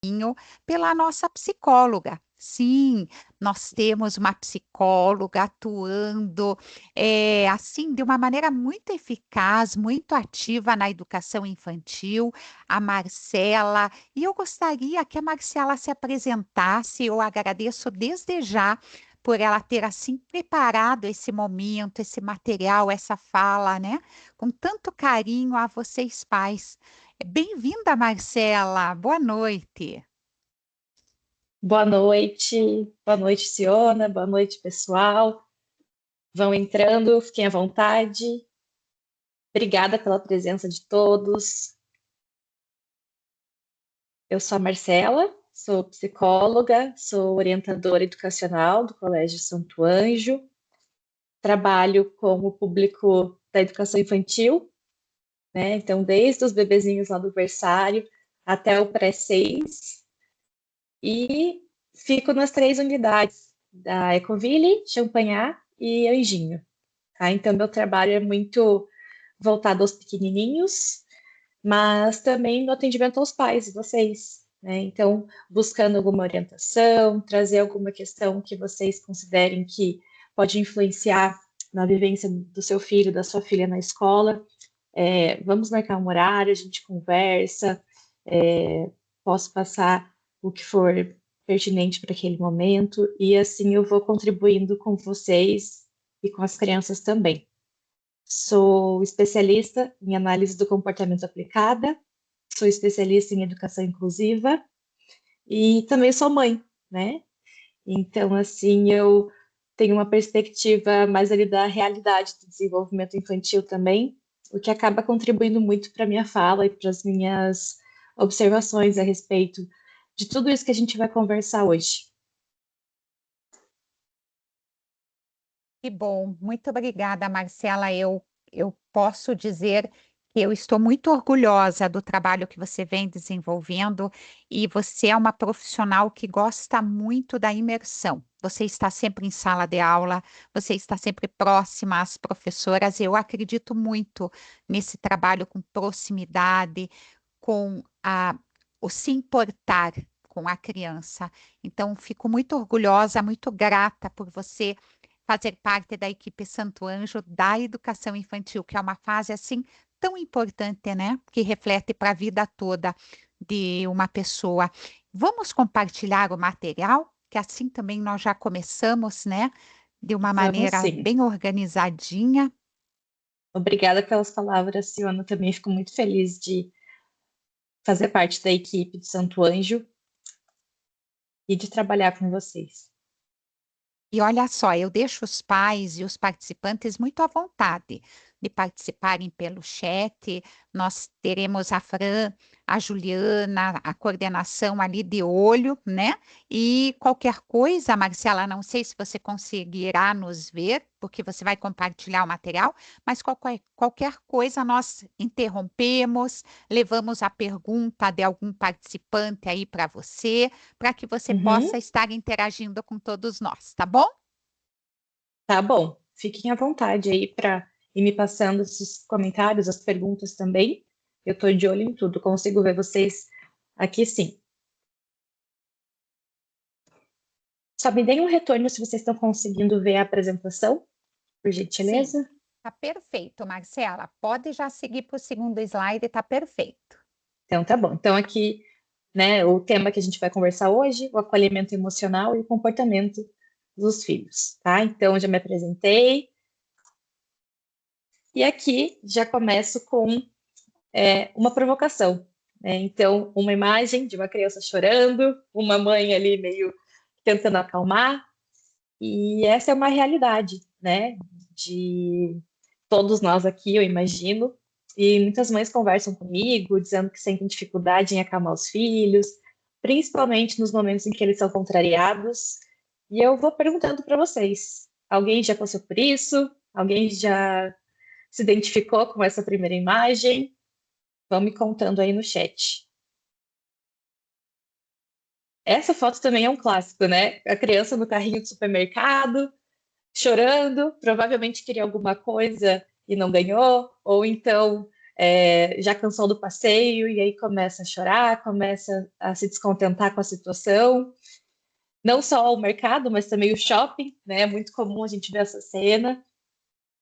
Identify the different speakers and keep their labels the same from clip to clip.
Speaker 1: pouquinho pela nossa psicóloga. Sim, nós temos uma psicóloga atuando, assim, de uma maneira muito eficaz, muito ativa na educação infantil, a Marcela. E eu gostaria que a Marcela se apresentasse. Eu agradeço desde já por ela ter assim preparado esse momento, esse material, essa fala, né? Com tanto carinho a vocês pais. Bem-vinda, Marcela. Boa noite.
Speaker 2: Boa noite, Ciona, boa noite, pessoal. Vão entrando, fiquem à vontade. Obrigada pela presença de todos. Eu sou a Marcela, sou psicóloga, sou orientadora educacional do Colégio Santo Anjo, trabalho com o público da educação infantil, né? Então, desde os bebezinhos lá do berçário até o pré-6, e fico nas 3 unidades da Ecoville, Champagnat e Anjinho. Tá? Então, meu trabalho é muito voltado aos pequenininhos, mas também no atendimento aos pais, vocês. Né? Então, buscando alguma orientação, trazer alguma questão que vocês considerem que pode influenciar na vivência do seu filho, da sua filha na escola. Vamos marcar um horário, a gente conversa, posso passar o que for pertinente para aquele momento, e assim eu vou contribuindo com vocês e com as crianças também. Sou especialista em análise do comportamento aplicada, sou especialista em educação inclusiva e também sou mãe, né? Então, assim, eu tenho uma perspectiva mais ali da realidade do desenvolvimento infantil também, o que acaba contribuindo muito para a minha fala e para as minhas observações a respeito de tudo isso que a gente vai conversar hoje.
Speaker 1: Que bom, muito obrigada, Marcela. Eu posso dizer que eu estou muito orgulhosa do trabalho que você vem desenvolvendo e você é uma profissional que gosta muito da imersão. Você está sempre em sala de aula, você está sempre próxima às professoras. Eu acredito muito nesse trabalho com proximidade, com o se importar com a criança. Então, fico muito orgulhosa, muito grata por você fazer parte da equipe Santo Anjo da educação infantil, que é uma fase assim tão importante, né? Que reflete para a vida toda de uma pessoa. Vamos compartilhar o material, que assim também nós já começamos, né? De uma
Speaker 2: Vamos
Speaker 1: maneira
Speaker 2: sim.
Speaker 1: bem organizadinha.
Speaker 2: Obrigada pelas palavras, Ciona. Também fico muito feliz de fazer parte da equipe de Santo Anjo e de trabalhar com vocês.
Speaker 1: E olha só, eu deixo os pais e os participantes muito à vontade de participarem pelo chat. Nós teremos a Fran, a Juliana, a coordenação ali de olho, né? E qualquer coisa, Marcela, não sei se você conseguirá nos ver, porque você vai compartilhar o material, mas qualquer coisa nós interrompemos, levamos a pergunta de algum participante aí para você, para que você
Speaker 2: Uhum.
Speaker 1: possa estar interagindo com todos nós, tá bom?
Speaker 2: Tá bom, fiquem à vontade aí para ir me passando esses comentários, as perguntas também. Eu estou de olho em tudo, consigo ver vocês aqui sim. Só me deem um retorno se vocês estão conseguindo ver a apresentação, por
Speaker 1: Sim,
Speaker 2: gentileza.
Speaker 1: tá perfeito, Marcela. Pode já seguir para o segundo slide, tá perfeito.
Speaker 2: Então, tá bom. Então, aqui, né, o tema que a gente vai conversar hoje, o acolhimento emocional e o comportamento dos filhos, tá? Então, já me apresentei. E aqui já começo com uma provocação, né? Então, uma imagem de uma criança chorando, uma mãe ali meio tentando acalmar, e essa é uma realidade, né? De todos nós aqui, eu imagino, e muitas mães conversam comigo, dizendo que sentem dificuldade em acalmar os filhos, principalmente nos momentos em que eles são contrariados, e eu vou perguntando para vocês: alguém já passou por isso? Alguém já se identificou com essa primeira imagem? Vão me contando aí no chat. Essa foto também é um clássico, né? A criança no carrinho do supermercado, chorando, provavelmente queria alguma coisa e não ganhou, ou então já cansou do passeio e aí começa a chorar, começa a se descontentar com a situação. Não só o mercado, mas também o shopping, né? É muito comum a gente ver essa cena.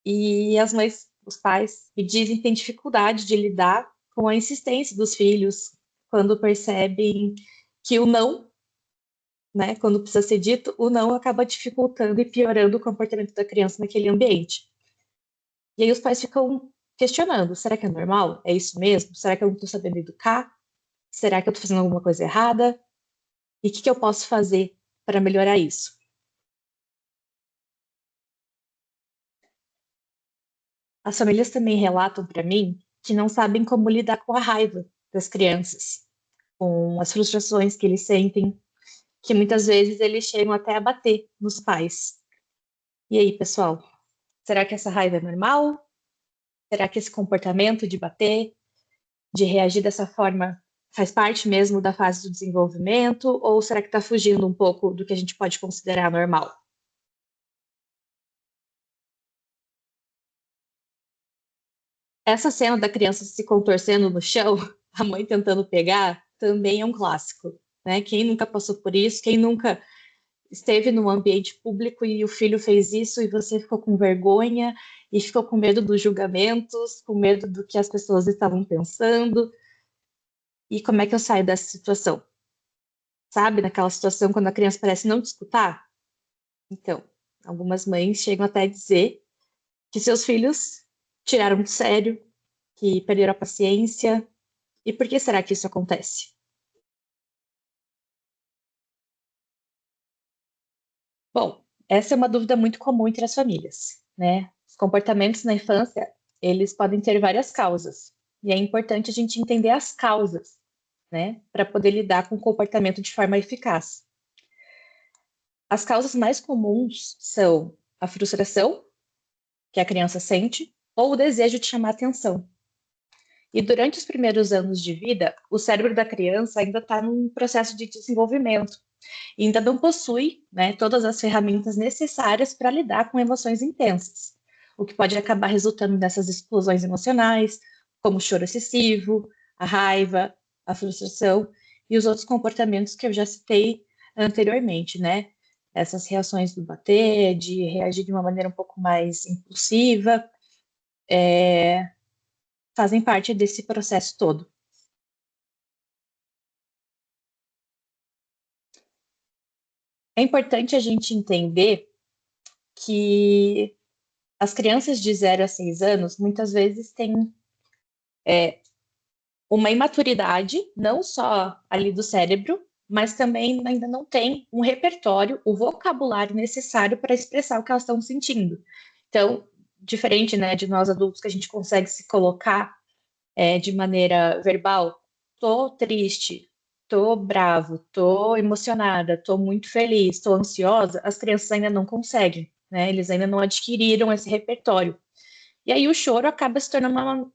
Speaker 2: E as mães, os pais, me dizem que têm dificuldade de lidar com a insistência dos filhos quando percebem que o não, né, quando precisa ser dito, o não acaba dificultando e piorando o comportamento da criança naquele ambiente. E aí os pais ficam questionando: será que é normal? É isso mesmo? Será que eu não estou sabendo educar? Será que eu estou fazendo alguma coisa errada? E o que eu posso fazer para melhorar isso? As famílias também relatam para mim que não sabem como lidar com a raiva das crianças, com as frustrações que eles sentem, que muitas vezes eles chegam até a bater nos pais. E aí, pessoal, será que essa raiva é normal? Será que esse comportamento de bater, de reagir dessa forma, faz parte mesmo da fase do desenvolvimento? Ou será que está fugindo um pouco do que a gente pode considerar normal? Essa cena da criança se contorcendo no chão, a mãe tentando pegar, também é um clássico, né? Quem nunca passou por isso? Quem nunca esteve num ambiente público e o filho fez isso e você ficou com vergonha e ficou com medo dos julgamentos, com medo do que as pessoas estavam pensando? E como é que eu saio dessa situação? Sabe, naquela situação quando a criança parece não te escutar? Então, algumas mães chegam até a dizer que seus filhos tiraram de sério, que perderam a paciência. E por que será que isso acontece? Bom, essa é uma dúvida muito comum entre as famílias, né? Os comportamentos na infância, eles podem ter várias causas. E é importante a gente entender as causas, né? Para poder lidar com o comportamento de forma eficaz. As causas mais comuns são a frustração, que a criança sente, ou o desejo de chamar atenção. E durante os primeiros anos de vida, o cérebro da criança ainda está num processo de desenvolvimento e ainda não possui, né, todas as ferramentas necessárias para lidar com emoções intensas, o que pode acabar resultando nessas explosões emocionais, como o choro excessivo, a raiva, a frustração e os outros comportamentos que eu já citei anteriormente, né? Essas reações do bater, de reagir de uma maneira um pouco mais impulsiva, fazem parte desse processo todo. É importante a gente entender que as crianças de 0 a 6 anos muitas vezes têm uma imaturidade, não só ali do cérebro, mas também ainda não tem um repertório, o vocabulário necessário para expressar o que elas estão sentindo. Então, diferente, né, de nós adultos que a gente consegue se colocar de maneira verbal, tô triste, tô bravo, tô emocionada, tô muito feliz, tô ansiosa, as crianças ainda não conseguem, né? Eles ainda não adquiriram esse repertório. E aí o choro acaba se tornando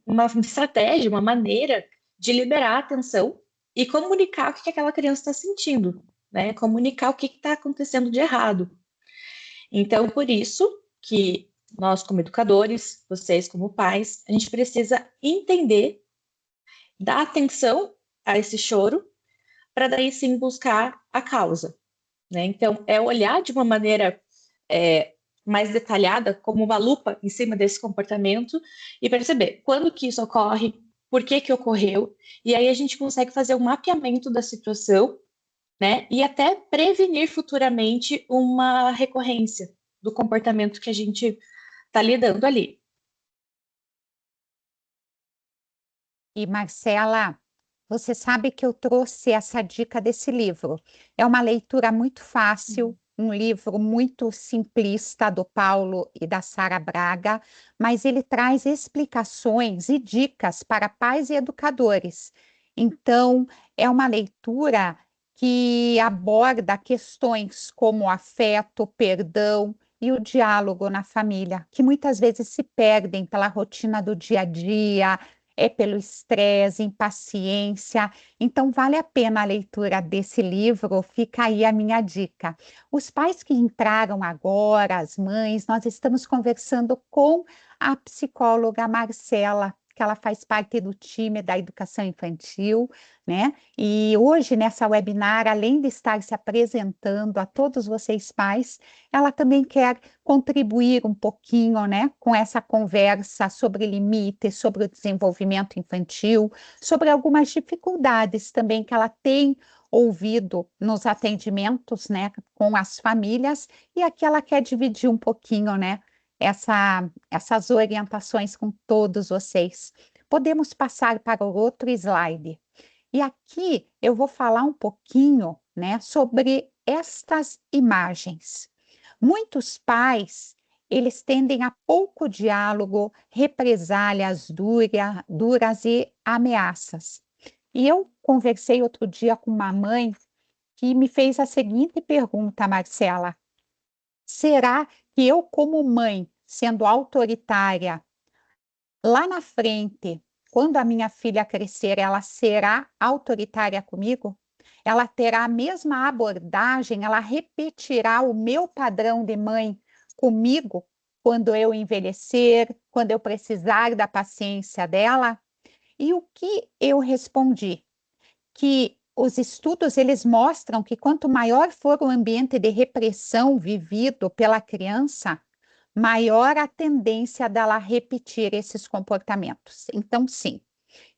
Speaker 2: uma estratégia, uma maneira de liberar a atenção e comunicar o que aquela criança está sentindo, né? Comunicar o que está acontecendo de errado. Então, por isso que nós, como educadores, vocês, como pais, a gente precisa entender, dar atenção a esse choro, para daí sim buscar a causa, né? Então, é olhar de uma maneira é, mais detalhada, como uma lupa em cima desse comportamento e perceber quando que isso ocorre, por que que ocorreu, e aí a gente consegue fazer um mapeamento da situação, né? E até prevenir futuramente uma recorrência do comportamento que a gente está lidando ali.
Speaker 1: E Marcela, você sabe que eu trouxe essa dica desse livro. É uma leitura muito fácil, um livro muito simplista do Paulo e da Sara Braga, mas ele traz explicações e dicas para pais e educadores. Então, é uma leitura que aborda questões como afeto, perdão e o diálogo na família, que muitas vezes se perdem pela rotina do dia a dia, pelo estresse, impaciência. Então, vale a pena a leitura desse livro, fica aí a minha dica. Os pais que entraram agora, as mães, nós estamos conversando com a psicóloga Marcela, que que ela faz parte do time da educação infantil, né? E hoje, nessa webinar, além de estar se apresentando a todos vocês pais, ela também quer contribuir um pouquinho, né, com essa conversa sobre limites, sobre o desenvolvimento infantil, sobre algumas dificuldades também que ela tem ouvido nos atendimentos, né, com as famílias, e aqui ela quer dividir um pouquinho, né, essas orientações com todos vocês. Podemos passar para o outro slide. E aqui eu vou falar um pouquinho, né, sobre estas imagens. Muitos pais, eles tendem a pouco diálogo, represálias duras e ameaças. E eu conversei outro dia com uma mãe que me fez a seguinte pergunta, Marcela: será que eu, como mãe, sendo autoritária, lá na frente, quando a minha filha crescer, ela será autoritária comigo? Ela terá a mesma abordagem, ela repetirá o meu padrão de mãe comigo quando eu envelhecer, quando eu precisar da paciência dela? E o que eu respondi? Que os estudos eles mostram que quanto maior for o ambiente de repressão vivido pela criança, maior a tendência dela repetir esses comportamentos. Então, sim,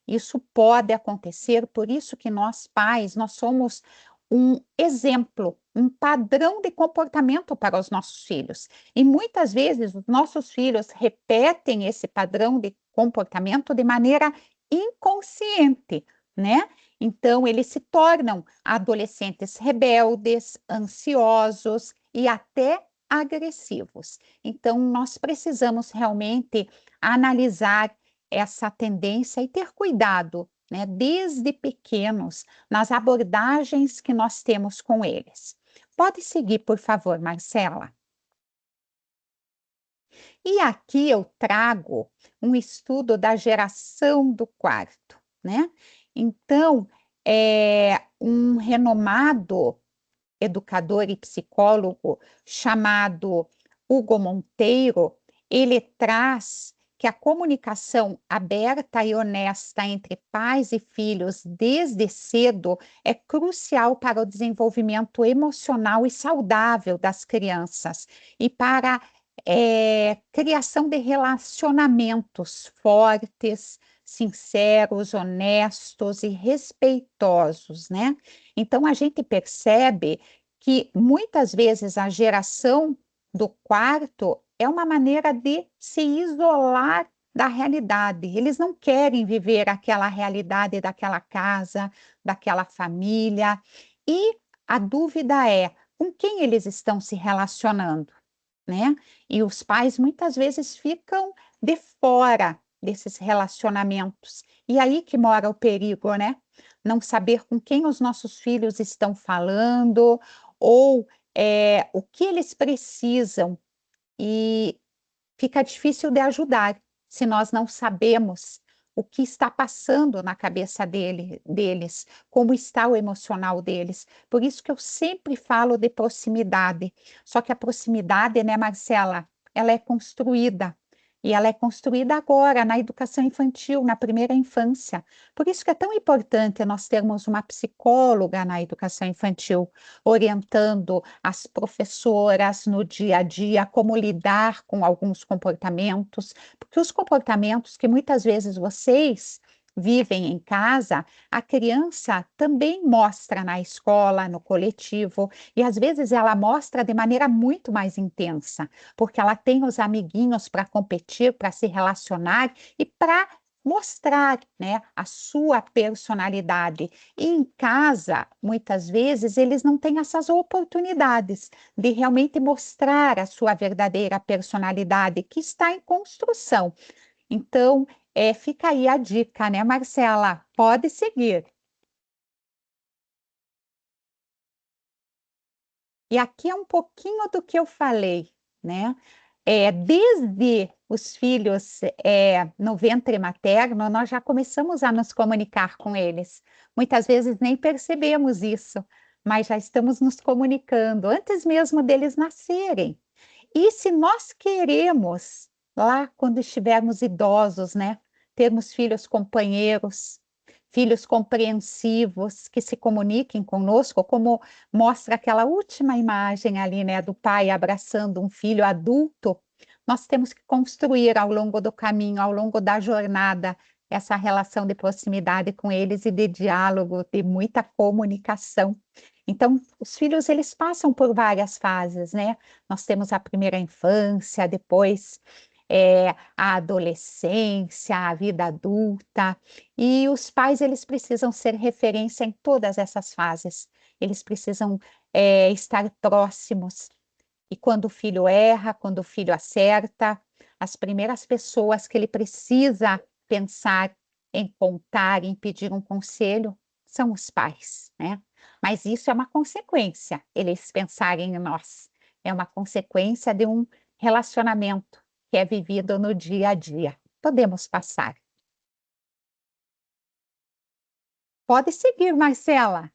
Speaker 1: isso pode acontecer, por isso que nós pais, nós somos um exemplo, um padrão de comportamento para os nossos filhos. E muitas vezes os nossos filhos repetem esse padrão de comportamento de maneira inconsciente, né? Então, eles se tornam adolescentes rebeldes, ansiosos e até agressivos. Então, nós precisamos realmente analisar essa tendência e ter cuidado, né, desde pequenos, nas abordagens que nós temos com eles. Pode seguir, por favor, Marcela. E aqui eu trago um estudo da geração do quarto, né? Então, um renomado educador e psicólogo chamado Hugo Monteiro, ele traz que a comunicação aberta e honesta entre pais e filhos desde cedo é crucial para o desenvolvimento emocional e saudável das crianças e para criação de relacionamentos fortes, sinceros, honestos e respeitosos, né? Então a gente percebe que muitas vezes a geração do quarto é uma maneira de se isolar da realidade. Eles não querem viver aquela realidade daquela casa, daquela família. E a dúvida é, com quem eles estão se relacionando, né? E os pais muitas vezes ficam de fora desses relacionamentos. E aí que mora o perigo, né? Não saber com quem os nossos filhos estão falando ou o que eles precisam, e fica difícil de ajudar se nós não sabemos o que está passando na cabeça deles, como está o emocional deles. Por isso que eu sempre falo de proximidade. Só que a proximidade, né, Marcela, ela é construída. E ela é construída agora, na educação infantil, na primeira infância. Por isso que é tão importante nós termos uma psicóloga na educação infantil, orientando as professoras no dia a dia como lidar com alguns comportamentos, porque os comportamentos que muitas vezes vocês vivem em casa, a criança também mostra na escola, no coletivo, e às vezes ela mostra de maneira muito mais intensa, porque ela tem os amiguinhos para competir, para se relacionar e para mostrar, né, a sua personalidade. E em casa, muitas vezes, eles não têm essas oportunidades de realmente mostrar a sua verdadeira personalidade, que está em construção. Então, fica aí a dica, né, Marcela? Pode seguir. E aqui é um pouquinho do que eu falei, né? Desde os filhos no ventre materno, nós já começamos a nos comunicar com eles. Muitas vezes nem percebemos isso, mas já estamos nos comunicando antes mesmo deles nascerem. E se nós queremos, lá quando estivermos idosos, né, termos filhos companheiros, filhos compreensivos, que se comuniquem conosco, como mostra aquela última imagem ali, né, do pai abraçando um filho adulto. Nós temos que construir ao longo do caminho, ao longo da jornada, essa relação de proximidade com eles e de diálogo, de muita comunicação. Então, os filhos, eles passam por várias fases, né? Nós temos a primeira infância, depois a adolescência, a vida adulta, e os pais, eles precisam ser referência em todas essas fases. Eles precisam estar próximos. E quando o filho erra, quando o filho acerta, as primeiras pessoas que ele precisa pensar em contar, em pedir um conselho, são os pais, né? Mas isso é uma consequência, eles pensarem em nós. É uma consequência de um relacionamento que é vivido no dia a dia. Podemos passar. Pode seguir, Marcela.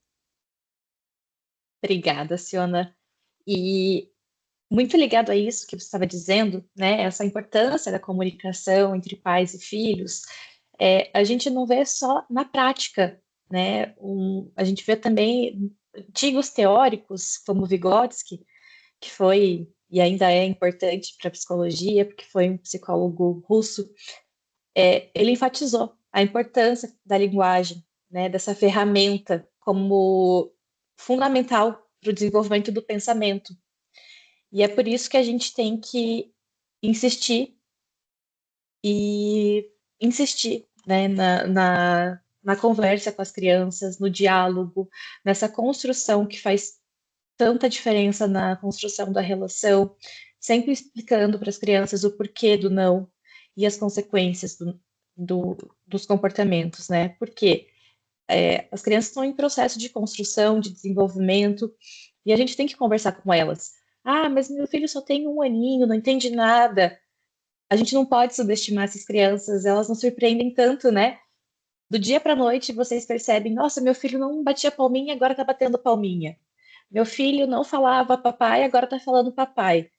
Speaker 2: Obrigada, Siona. E muito ligado a isso que você estava dizendo, né? Essa importância da comunicação entre pais e filhos, a gente não vê só na prática, né? A gente vê também antigos teóricos, como Vygotsky, que foi e ainda é importante para a psicologia, porque foi um psicólogo russo, ele enfatizou a importância da linguagem, né? Dessa ferramenta como fundamental para o desenvolvimento do pensamento. E é por isso que a gente tem que insistir e insistir, né, na conversa com as crianças, no diálogo, nessa construção que faz tanta diferença na construção da relação, sempre explicando para as crianças o porquê do não e as consequências dos comportamentos, né? Porque as crianças estão em processo de construção, de desenvolvimento, e a gente tem que conversar com elas. Ah, mas meu filho só tem 1 aninho, não entende nada. A gente não pode subestimar essas crianças, elas nos surpreendem tanto, né? Do dia para a noite vocês percebem, nossa, meu filho não batia palminha, agora tá batendo palminha. Meu filho não falava papai, agora tá falando papai.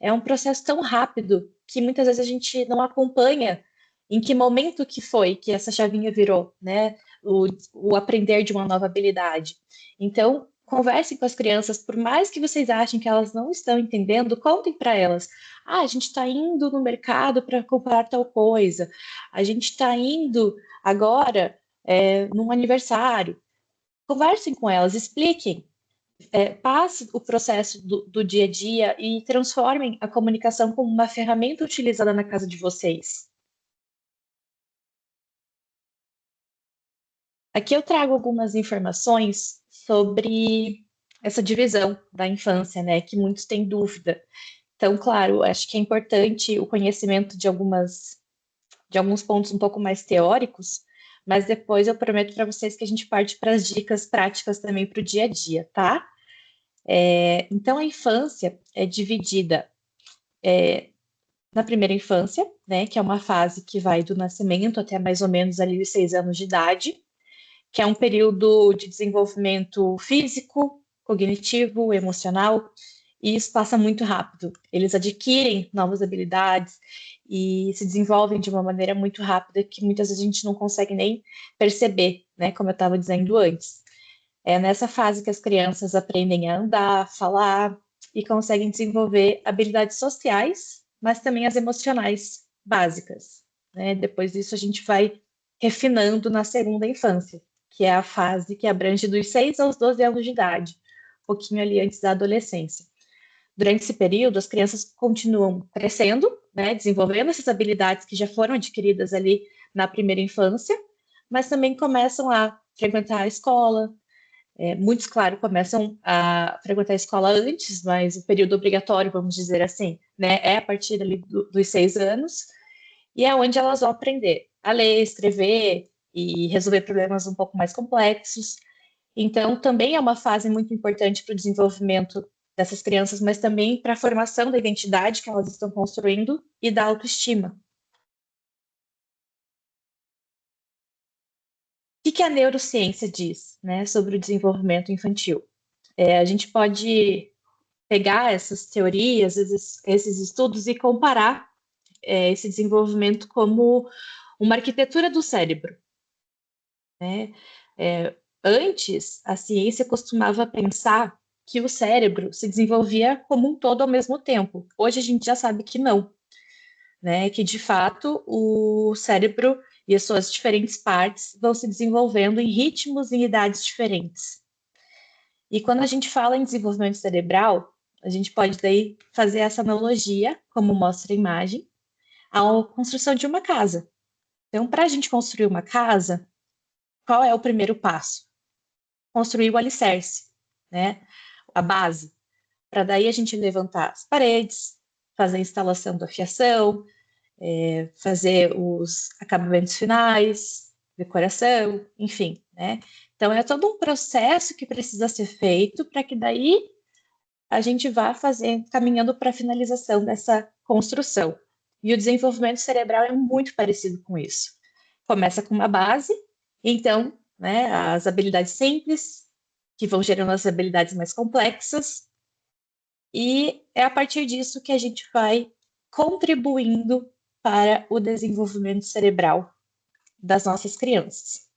Speaker 2: É um processo tão rápido que muitas vezes a gente não acompanha em que momento que foi que essa chavinha virou, né? O aprender de uma nova habilidade. Então, conversem com as crianças, por mais que vocês achem que elas não estão entendendo, contem para elas. Ah, a gente está indo no mercado para comprar tal coisa. A gente está indo agora num aniversário. Conversem com elas, expliquem. Passe o processo do dia a dia e transformem a comunicação como uma ferramenta utilizada na casa de vocês. Aqui eu trago algumas informações sobre essa divisão da infância, né, que muitos têm dúvida. Então, claro, acho que é importante o conhecimento de alguns pontos um pouco mais teóricos, mas depois eu prometo para vocês que a gente parte para as dicas práticas também para o dia a dia, tá? Então, a infância é dividida na primeira infância, né, que é uma fase que vai do nascimento até mais ou menos ali os 6 anos de idade, que é um período de desenvolvimento físico, cognitivo, emocional, e isso passa muito rápido. Eles adquirem novas habilidades e se desenvolvem de uma maneira muito rápida que muitas vezes a gente não consegue nem perceber, né, como eu estava dizendo antes. É nessa fase que as crianças aprendem a andar, falar e conseguem desenvolver habilidades sociais, mas também as emocionais básicas, né? Depois disso, a gente vai refinando na segunda infância, que é a fase que abrange dos 6 aos 12 anos de idade, um pouquinho ali antes da adolescência. Durante esse período, as crianças continuam crescendo, né, desenvolvendo essas habilidades que já foram adquiridas ali na primeira infância, mas também começam a frequentar a escola, muitos, claro, começam a frequentar a escola antes, mas o período obrigatório, vamos dizer assim, né, é a partir ali dos 6 anos, e é onde elas vão aprender a ler, escrever e resolver problemas um pouco mais complexos. Então, também é uma fase muito importante para o desenvolvimento dessas crianças, mas também para a formação da identidade que elas estão construindo e da autoestima. O que a neurociência diz, né, sobre o desenvolvimento infantil? A gente pode pegar essas teorias, esses estudos e comparar esse desenvolvimento como uma arquitetura do cérebro, né? Antes, a ciência costumava pensar que o cérebro se desenvolvia como um todo ao mesmo tempo. Hoje a gente já sabe que não, né? Que de fato o cérebro e as suas diferentes partes vão se desenvolvendo em ritmos e em idades diferentes. E quando a gente fala em desenvolvimento cerebral, a gente pode daí fazer essa analogia, como mostra a imagem, à construção de uma casa. Então, para a gente construir uma casa, qual é o primeiro passo? Construir o alicerce, né? A base, para daí a gente levantar as paredes, fazer a instalação da fiação, fazer os acabamentos finais, decoração, enfim, né? Então é todo um processo que precisa ser feito para que daí a gente vá fazer, caminhando para a finalização dessa construção. E o desenvolvimento cerebral é muito parecido com isso. Começa com uma base, então, né, as habilidades simples, que vão gerando as habilidades mais complexas, e é a partir disso que a gente vai contribuindo para o desenvolvimento cerebral das nossas crianças.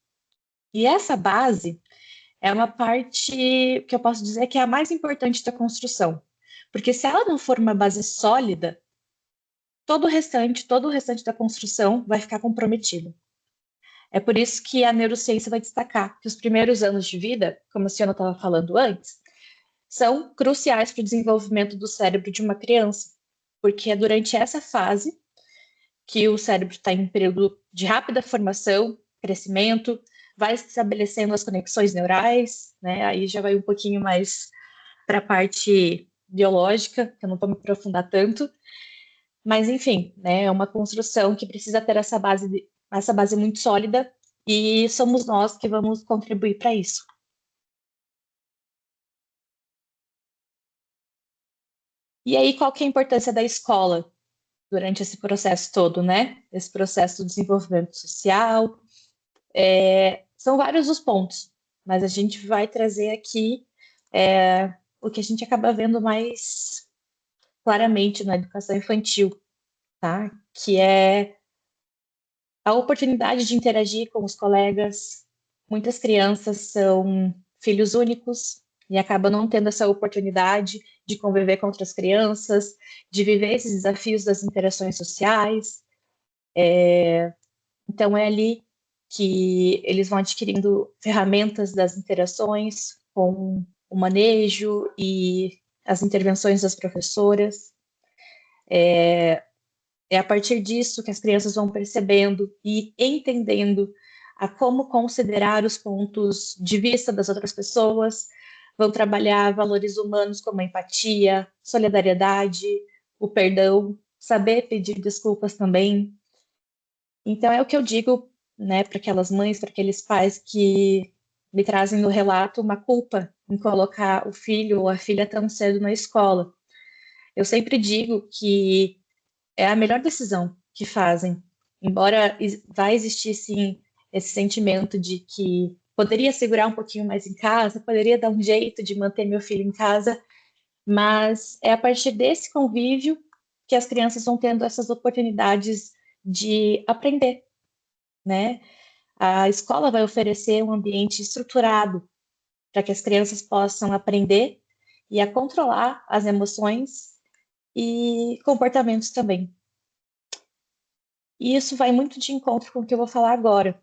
Speaker 2: E essa base é uma parte que eu posso dizer que é a mais importante da construção, porque se ela não for uma base sólida, todo o restante da construção vai ficar comprometido. É por isso que a neurociência vai destacar que os primeiros anos de vida, como a senhora estava falando antes, são cruciais para o desenvolvimento do cérebro de uma criança, porque é durante essa fase que o cérebro está em um período de rápida formação, crescimento, vai estabelecendo as conexões neurais, né? Aí já vai um pouquinho mais para a parte biológica, que eu não vou me aprofundar tanto, mas enfim, né? É uma construção que precisa ter essa base muito sólida e somos nós que vamos contribuir para isso. E aí, qual que é a importância da escola durante esse processo todo, né? Esse processo do desenvolvimento social. São vários os pontos, mas a gente vai trazer aqui o que a gente acaba vendo mais claramente na educação infantil, tá? Que é a oportunidade de interagir com os colegas. Muitas crianças são filhos únicos e acabam não tendo essa oportunidade de conviver com outras crianças, de viver esses desafios das interações sociais. Então, é ali que eles vão adquirindo ferramentas das interações com o manejo e as intervenções das professoras. É a partir disso que as crianças vão percebendo e entendendo a como considerar os pontos de vista das outras pessoas, vão trabalhar valores humanos como a empatia, solidariedade, o perdão, saber pedir desculpas também. Então é o que eu digo, né, para aquelas mães, para aqueles pais que me trazem no relato uma culpa em colocar o filho ou a filha tão cedo na escola. Eu sempre digo que é a melhor decisão que fazem, embora vai existir sim esse sentimento de que poderia segurar um pouquinho mais em casa, poderia dar um jeito de manter meu filho em casa, mas é a partir desse convívio que as crianças vão tendo essas oportunidades de aprender, né? A escola vai oferecer um ambiente estruturado para que as crianças possam aprender e a controlar as emoções e comportamentos também. E isso vai muito de encontro com o que eu vou falar agora,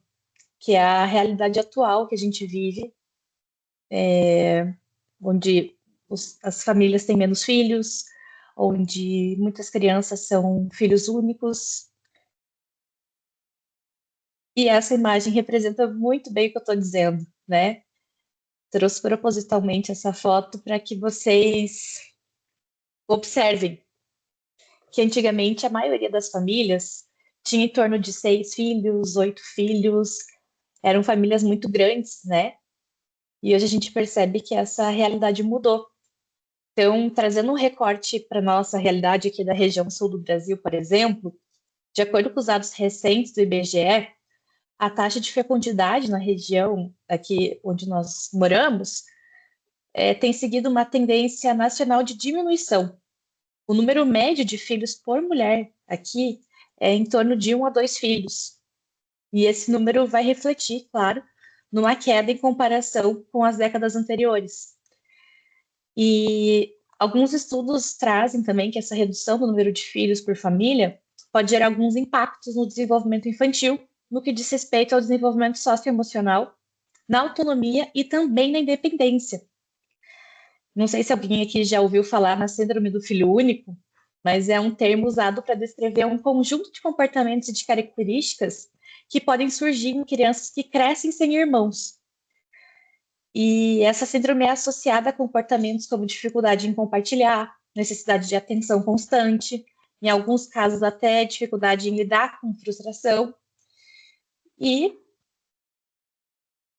Speaker 2: que é a realidade atual que a gente vive, onde as famílias têm menos filhos, onde muitas crianças são filhos únicos. E essa imagem representa muito bem o que eu estou dizendo, né? Trouxe propositalmente essa foto para que vocês observem que antigamente a maioria das famílias tinha em torno de 6 filhos, 8 filhos, eram famílias muito grandes, né? E hoje a gente percebe que essa realidade mudou. Então, trazendo um recorte para nossa realidade aqui da região sul do Brasil, por exemplo, de acordo com os dados recentes do IBGE, a taxa de fecundidade na região aqui onde nós moramos tem seguido uma tendência nacional de diminuição. O número médio de filhos por mulher aqui é em torno de 1 a 2 filhos. E esse número vai refletir, claro, numa queda em comparação com as décadas anteriores. E alguns estudos trazem também que essa redução do número de filhos por família pode gerar alguns impactos no desenvolvimento infantil, no que diz respeito ao desenvolvimento socioemocional, na autonomia e também na independência. Não sei se alguém aqui já ouviu falar na síndrome do filho único, mas é um termo usado para descrever um conjunto de comportamentos e de características que podem surgir em crianças que crescem sem irmãos. E essa síndrome é associada a comportamentos como dificuldade em compartilhar, necessidade de atenção constante, em alguns casos até dificuldade em lidar com frustração. E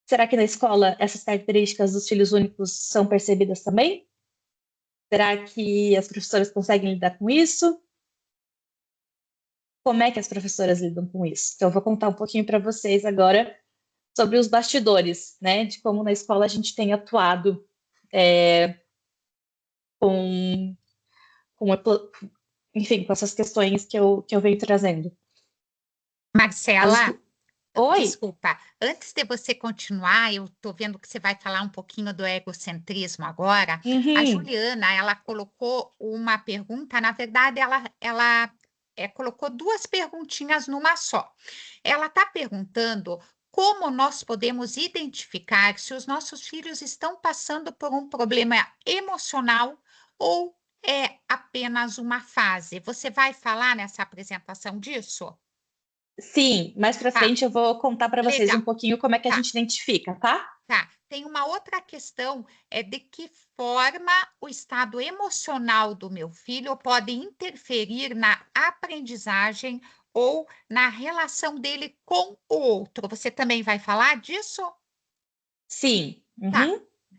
Speaker 2: será que na escola essas características dos filhos únicos são percebidas também? Será que as professoras conseguem lidar com isso? Como é que as professoras lidam com isso? Então, eu vou contar um pouquinho para vocês agora sobre os bastidores, né? De como na escola a gente tem atuado com, com, enfim, com essas questões que eu venho trazendo. As...
Speaker 1: Marcela,
Speaker 2: Oi?
Speaker 1: desculpa, antes de você continuar, eu estou vendo que você vai falar um pouquinho do egocentrismo agora. A
Speaker 2: Uhum.
Speaker 1: Juliana, ela colocou uma pergunta, na verdade, ela colocou duas perguntinhas numa só. Ela está perguntando como nós podemos identificar se os nossos filhos estão passando por um problema emocional ou é apenas uma fase. Você vai falar nessa apresentação disso?
Speaker 2: Sim, mais para
Speaker 1: Tá,
Speaker 2: frente eu vou contar para vocês um
Speaker 1: legal.
Speaker 2: pouquinho como é que a
Speaker 1: Tá.
Speaker 2: gente identifica, tá?
Speaker 1: Tá, tem uma outra questão, é de que forma o estado emocional do meu filho pode interferir na aprendizagem ou na relação dele com o outro. Você também vai falar disso?
Speaker 2: Sim.
Speaker 1: Tá,
Speaker 2: Uhum.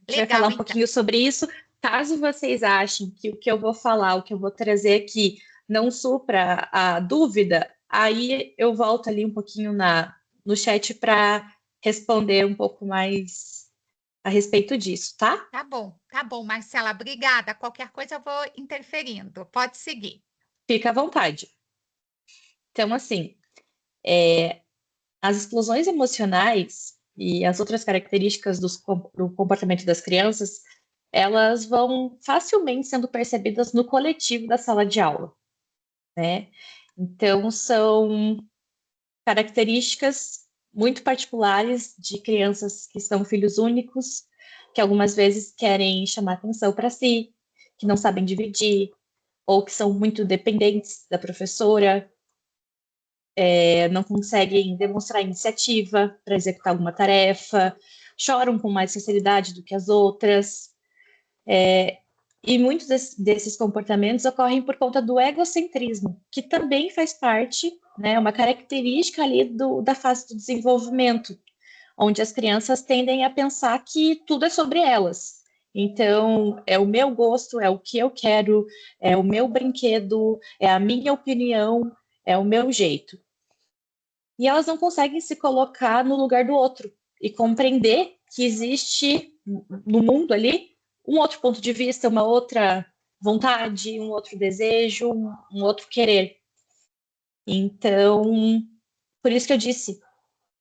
Speaker 2: A gente vai falar
Speaker 1: legal,
Speaker 2: um
Speaker 1: então.
Speaker 2: pouquinho sobre isso. Caso vocês achem que o que eu vou falar, o que eu vou trazer aqui, não supra a dúvida, aí eu volto ali um pouquinho no chat para responder um pouco mais a respeito disso, tá?
Speaker 1: Tá bom, Marcela, obrigada. Qualquer coisa eu vou interferindo. Pode seguir.
Speaker 2: Fica à vontade. Então, assim, as explosões emocionais e as outras características do comportamento das crianças, elas vão facilmente sendo percebidas no coletivo da sala de aula, né? Então, são características muito particulares de crianças que são filhos únicos, que algumas vezes querem chamar atenção para si, que não sabem dividir, ou que são muito dependentes da professora, não conseguem demonstrar iniciativa para executar alguma tarefa, choram com mais facilidade do que as outras. E muitos desses comportamentos ocorrem por conta do egocentrismo, que também faz parte, né, uma característica ali da fase do desenvolvimento, onde as crianças tendem a pensar que tudo é sobre elas. Então, é o meu gosto, é o que eu quero, é o meu brinquedo, é a minha opinião, é o meu jeito. E elas não conseguem se colocar no lugar do outro e compreender que existe no mundo ali um outro ponto de vista, uma outra vontade, um outro desejo, um outro querer. Então, por isso que eu disse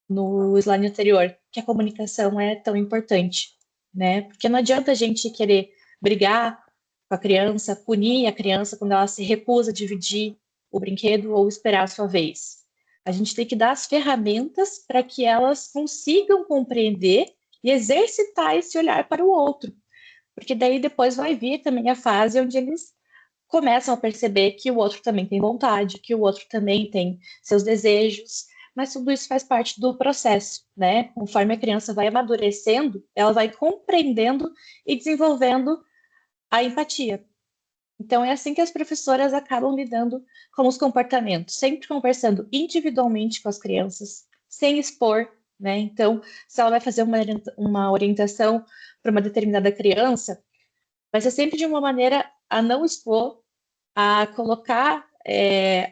Speaker 2: no slide anterior que a comunicação é tão importante, né? Porque não adianta a gente querer brigar com a criança, punir a criança quando ela se recusa a dividir o brinquedo ou esperar a sua vez. A gente tem que dar as ferramentas para que elas consigam compreender e exercitar esse olhar para o outro, porque daí depois vai vir também a fase onde eles começam a perceber que o outro também tem vontade, que o outro também tem seus desejos, mas tudo isso faz parte do processo, né? Conforme a criança vai amadurecendo, ela vai compreendendo e desenvolvendo a empatia. Então, é assim que as professoras acabam lidando com os comportamentos, sempre conversando individualmente com as crianças, sem expor, né? Então, se ela vai fazer uma orientação para uma determinada criança, vai ser sempre de uma maneira a não expor, a colocar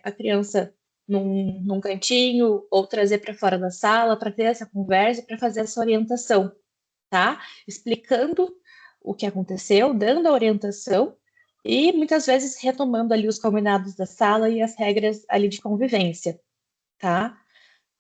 Speaker 2: a criança num cantinho ou trazer para fora da sala para ter essa conversa, para fazer essa orientação, tá? Explicando o que aconteceu, dando a orientação e muitas vezes retomando ali os combinados da sala e as regras ali de convivência, tá?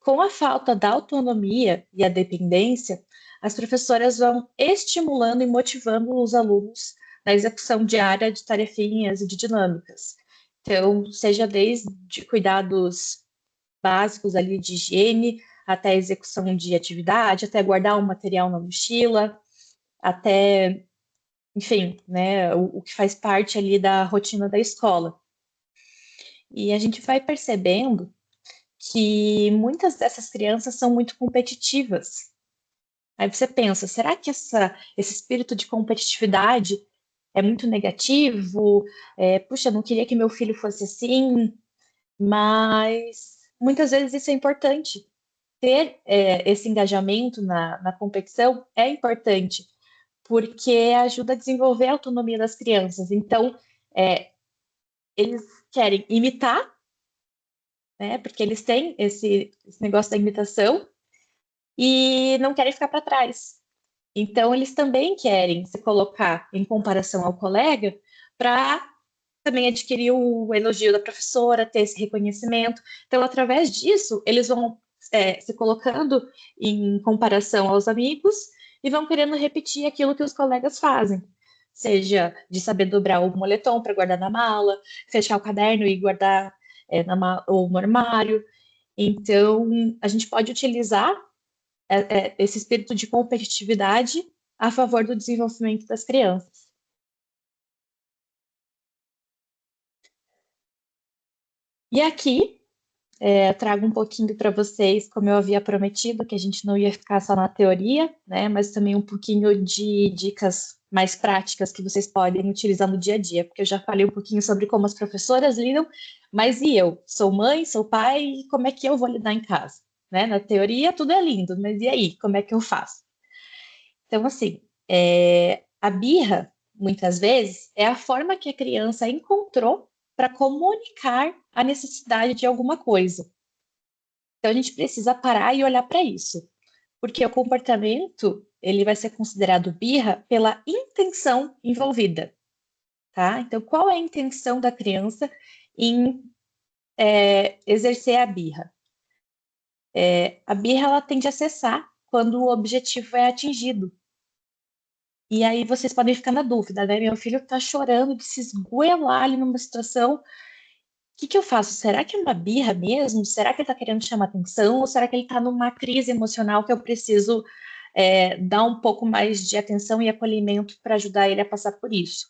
Speaker 2: com a falta da autonomia e a dependência, as professoras vão estimulando e motivando os alunos na execução diária de tarefinhas e de dinâmicas. Então, seja desde cuidados básicos ali de higiene, até a execução de atividade, até guardar um material na mochila, até, enfim, né, o que faz parte ali da rotina da escola. E a gente vai percebendo que muitas dessas crianças são muito competitivas. Aí você pensa, será que esse espírito de competitividade é muito negativo? Puxa, não queria que meu filho fosse assim, mas muitas vezes isso é importante. Ter esse engajamento na competição é importante, porque ajuda a desenvolver a autonomia das crianças. Então, eles querem imitar, né, porque eles têm esse negócio da imitação, e não querem ficar para trás. Então, eles também querem se colocar em comparação ao colega para também adquirir o elogio da professora, ter esse reconhecimento. Então, através disso, eles vão se colocando em comparação aos amigos e vão querendo repetir aquilo que os colegas fazem. Seja de saber dobrar o moletom para guardar na mala, fechar o caderno e guardar ou no armário. Então, a gente pode utilizar esse espírito de competitividade a favor do desenvolvimento das crianças. E aqui, eu trago um pouquinho para vocês, como eu havia prometido, que a gente não ia ficar só na teoria, né, mas também um pouquinho de dicas mais práticas que vocês podem utilizar no dia a dia, porque eu já falei um pouquinho sobre como as professoras lidam, mas e eu? Sou mãe, sou pai, e como é que eu vou lidar em casa? Né? Na teoria, tudo é lindo, mas e aí? Como é que eu faço? Então, assim, a birra, muitas vezes, é a forma que a criança encontrou para comunicar a necessidade de alguma coisa. Então, a gente precisa parar e olhar para isso, porque o comportamento ele vai ser considerado birra pela intenção envolvida, tá? Então, qual é a intenção da criança em exercer a birra? A birra ela tende a cessar quando o objetivo é atingido. E aí vocês podem ficar na dúvida, né? Meu filho tá chorando de se esgoelar ali numa situação. O que que eu faço? Será que é uma birra mesmo? Será que ele tá querendo chamar atenção? Ou será que ele tá numa crise emocional que eu preciso dar um pouco mais de atenção e acolhimento para ajudar ele a passar por isso?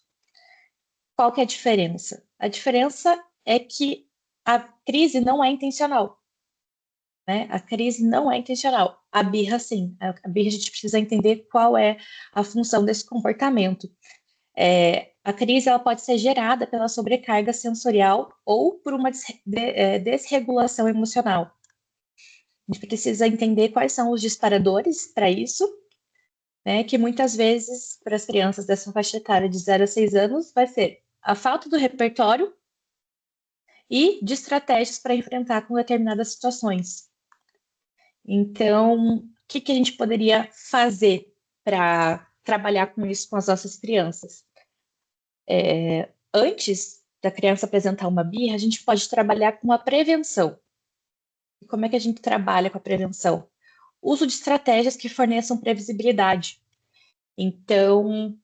Speaker 2: Qual que é a diferença? A diferença é que a crise não é intencional, né? A crise não é intencional. A birra, sim. A birra, a gente precisa entender qual é a função desse comportamento. A crise ela pode ser gerada pela sobrecarga sensorial ou por uma desregulação emocional. A gente precisa entender quais são os disparadores para isso, né, que muitas vezes, para as crianças dessa faixa etária de 0 a 6 anos, vai ser a falta do repertório e de estratégias para enfrentar com determinadas situações. Então, o que, que a gente poderia fazer para trabalhar com isso com as nossas crianças? Antes da criança apresentar uma birra, a gente pode trabalhar com a prevenção. E como é que a gente trabalha com a prevenção? Uso de estratégias que forneçam previsibilidade. Então,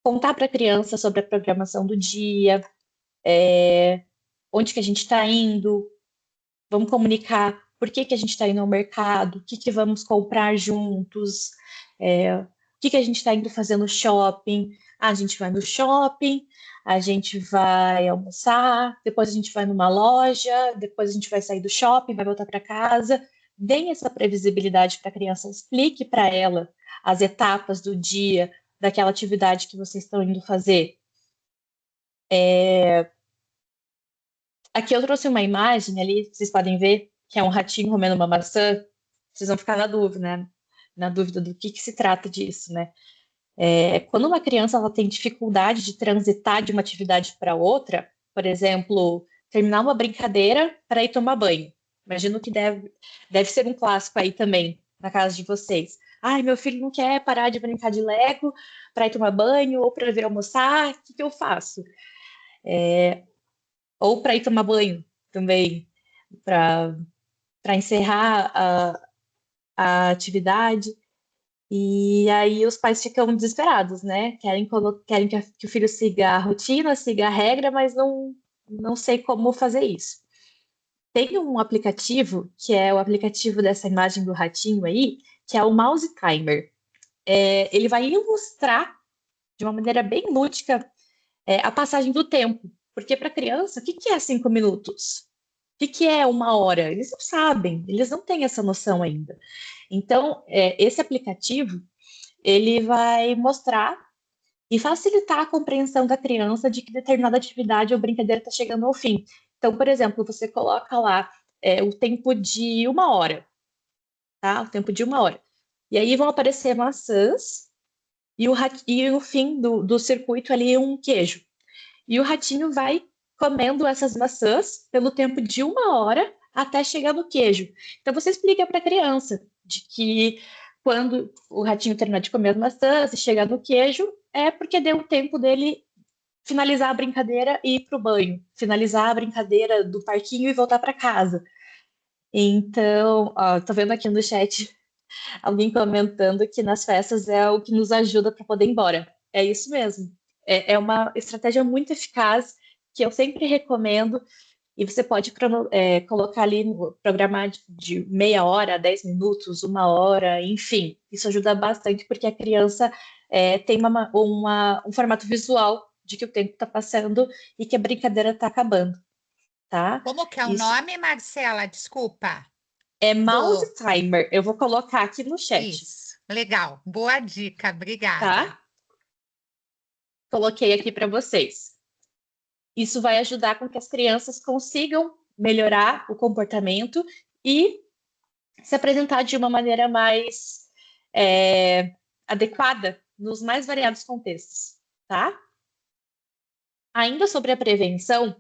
Speaker 2: contar para a criança sobre a programação do dia, onde que a gente está indo, vamos comunicar por que, que a gente está indo ao mercado, o que, que vamos comprar juntos, o que, que a gente está indo fazer no shopping. Ah, a gente vai no shopping, a gente vai almoçar, depois a gente vai numa loja, depois a gente vai sair do shopping, vai voltar para casa. Deem essa previsibilidade para a criança, explique para ela as etapas do dia, daquela atividade que vocês estão indo fazer. Aqui eu trouxe uma imagem ali, vocês podem ver, que é um ratinho comendo uma maçã. Vocês vão ficar na dúvida, né? Na dúvida do que se trata disso, né? Quando uma criança ela tem dificuldade de transitar de uma atividade para outra, por exemplo, terminar uma brincadeira para ir tomar banho. Imagino que deve ser um clássico aí também, na casa de vocês. Ai, meu filho não quer parar de brincar de Lego para ir tomar banho ou para vir almoçar, o que que eu faço? Ou para ir tomar banho também, para para encerrar a atividade. E aí os pais ficam desesperados, né? Querem que o filho siga a rotina, siga a regra, mas não sei como fazer isso. Tem um aplicativo, que é o aplicativo dessa imagem do ratinho aí, que é o Mouse Timer. Ele vai ilustrar de uma maneira bem lúdica a passagem do tempo. Porque para criança, o que que é 5 minutos? O que que é 1 hora? Eles não sabem, eles não têm essa noção ainda. Então, esse aplicativo, ele vai mostrar e facilitar a compreensão da criança de que determinada atividade ou brincadeira está chegando ao fim. Então, por exemplo, você coloca lá o tempo de 1 hora, tá? O tempo de 1 hora. E aí vão aparecer maçãs e o fim do circuito ali é um queijo. E o ratinho vai comendo essas maçãs pelo tempo de 1 hora até chegar no queijo. Então você explica para a criança de que quando o ratinho terminar de comer as maçãs e chegar no queijo, é porque deu o tempo dele finalizar a brincadeira e ir para o banho, finalizar a brincadeira do parquinho e voltar para casa. Então, ó, tô vendo aqui no chat alguém comentando que nas festas é o que nos ajuda para poder ir embora. É isso mesmo. É uma estratégia muito eficaz que eu sempre recomendo. E você pode colocar ali, programar de meia hora, 10 minutos, 1 hora, enfim. Isso ajuda bastante porque a criança tem um formato visual de que o tempo está passando e que a brincadeira está acabando, tá?
Speaker 1: Como que é o
Speaker 2: Isso
Speaker 1: nome, Marcela? Desculpa.
Speaker 2: é mouse
Speaker 1: Do...
Speaker 2: timer. Eu vou colocar aqui no chat,
Speaker 1: Isso. Legal. Boa dica. Obrigada.
Speaker 2: tá? Coloquei aqui para vocês. Isso vai ajudar com que as crianças consigam melhorar o comportamento e se apresentar de uma maneira mais adequada nos mais variados contextos, tá? Ainda sobre a prevenção, o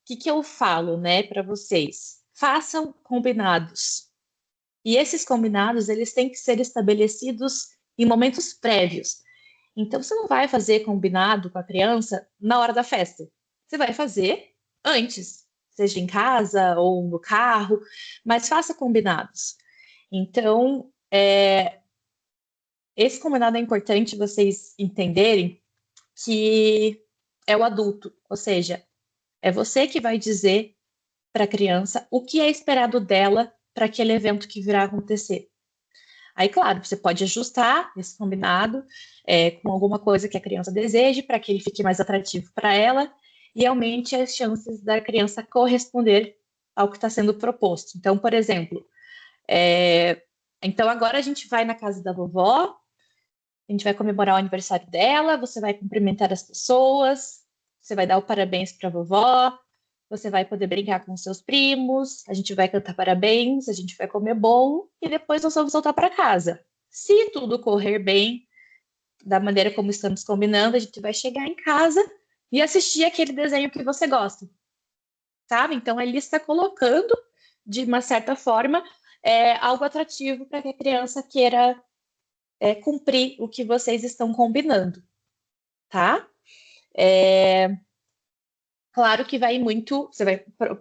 Speaker 2: que eu falo, né, para vocês? Façam combinados. E esses combinados, eles têm que ser estabelecidos em momentos prévios. Então, você não vai fazer combinado com a criança na hora da festa. Você vai fazer antes, seja em casa ou no carro, mas faça combinados. Então, esse combinado é importante vocês entenderem que é o adulto, ou seja, é você que vai dizer para a criança o que é esperado dela para aquele evento que virá acontecer. Aí, claro, você pode ajustar esse combinado com alguma coisa que a criança deseje para que ele fique mais atrativo para ela e aumente as chances da criança corresponder ao que está sendo proposto. Então, por exemplo, então agora a gente vai na casa da vovó, a gente vai comemorar o aniversário dela, você vai cumprimentar as pessoas, você vai dar o parabéns para a vovó, você vai poder brincar com seus primos, a gente vai cantar parabéns, a gente vai comer bolo e depois nós vamos voltar para casa. Se tudo correr bem, da maneira como estamos combinando, a gente vai chegar em casa e assistir aquele desenho que você gosta, sabe? Então ele está colocando, de uma certa forma, algo atrativo para que a criança queira cumprir o que vocês estão combinando, tá? Claro que vai muito, você vai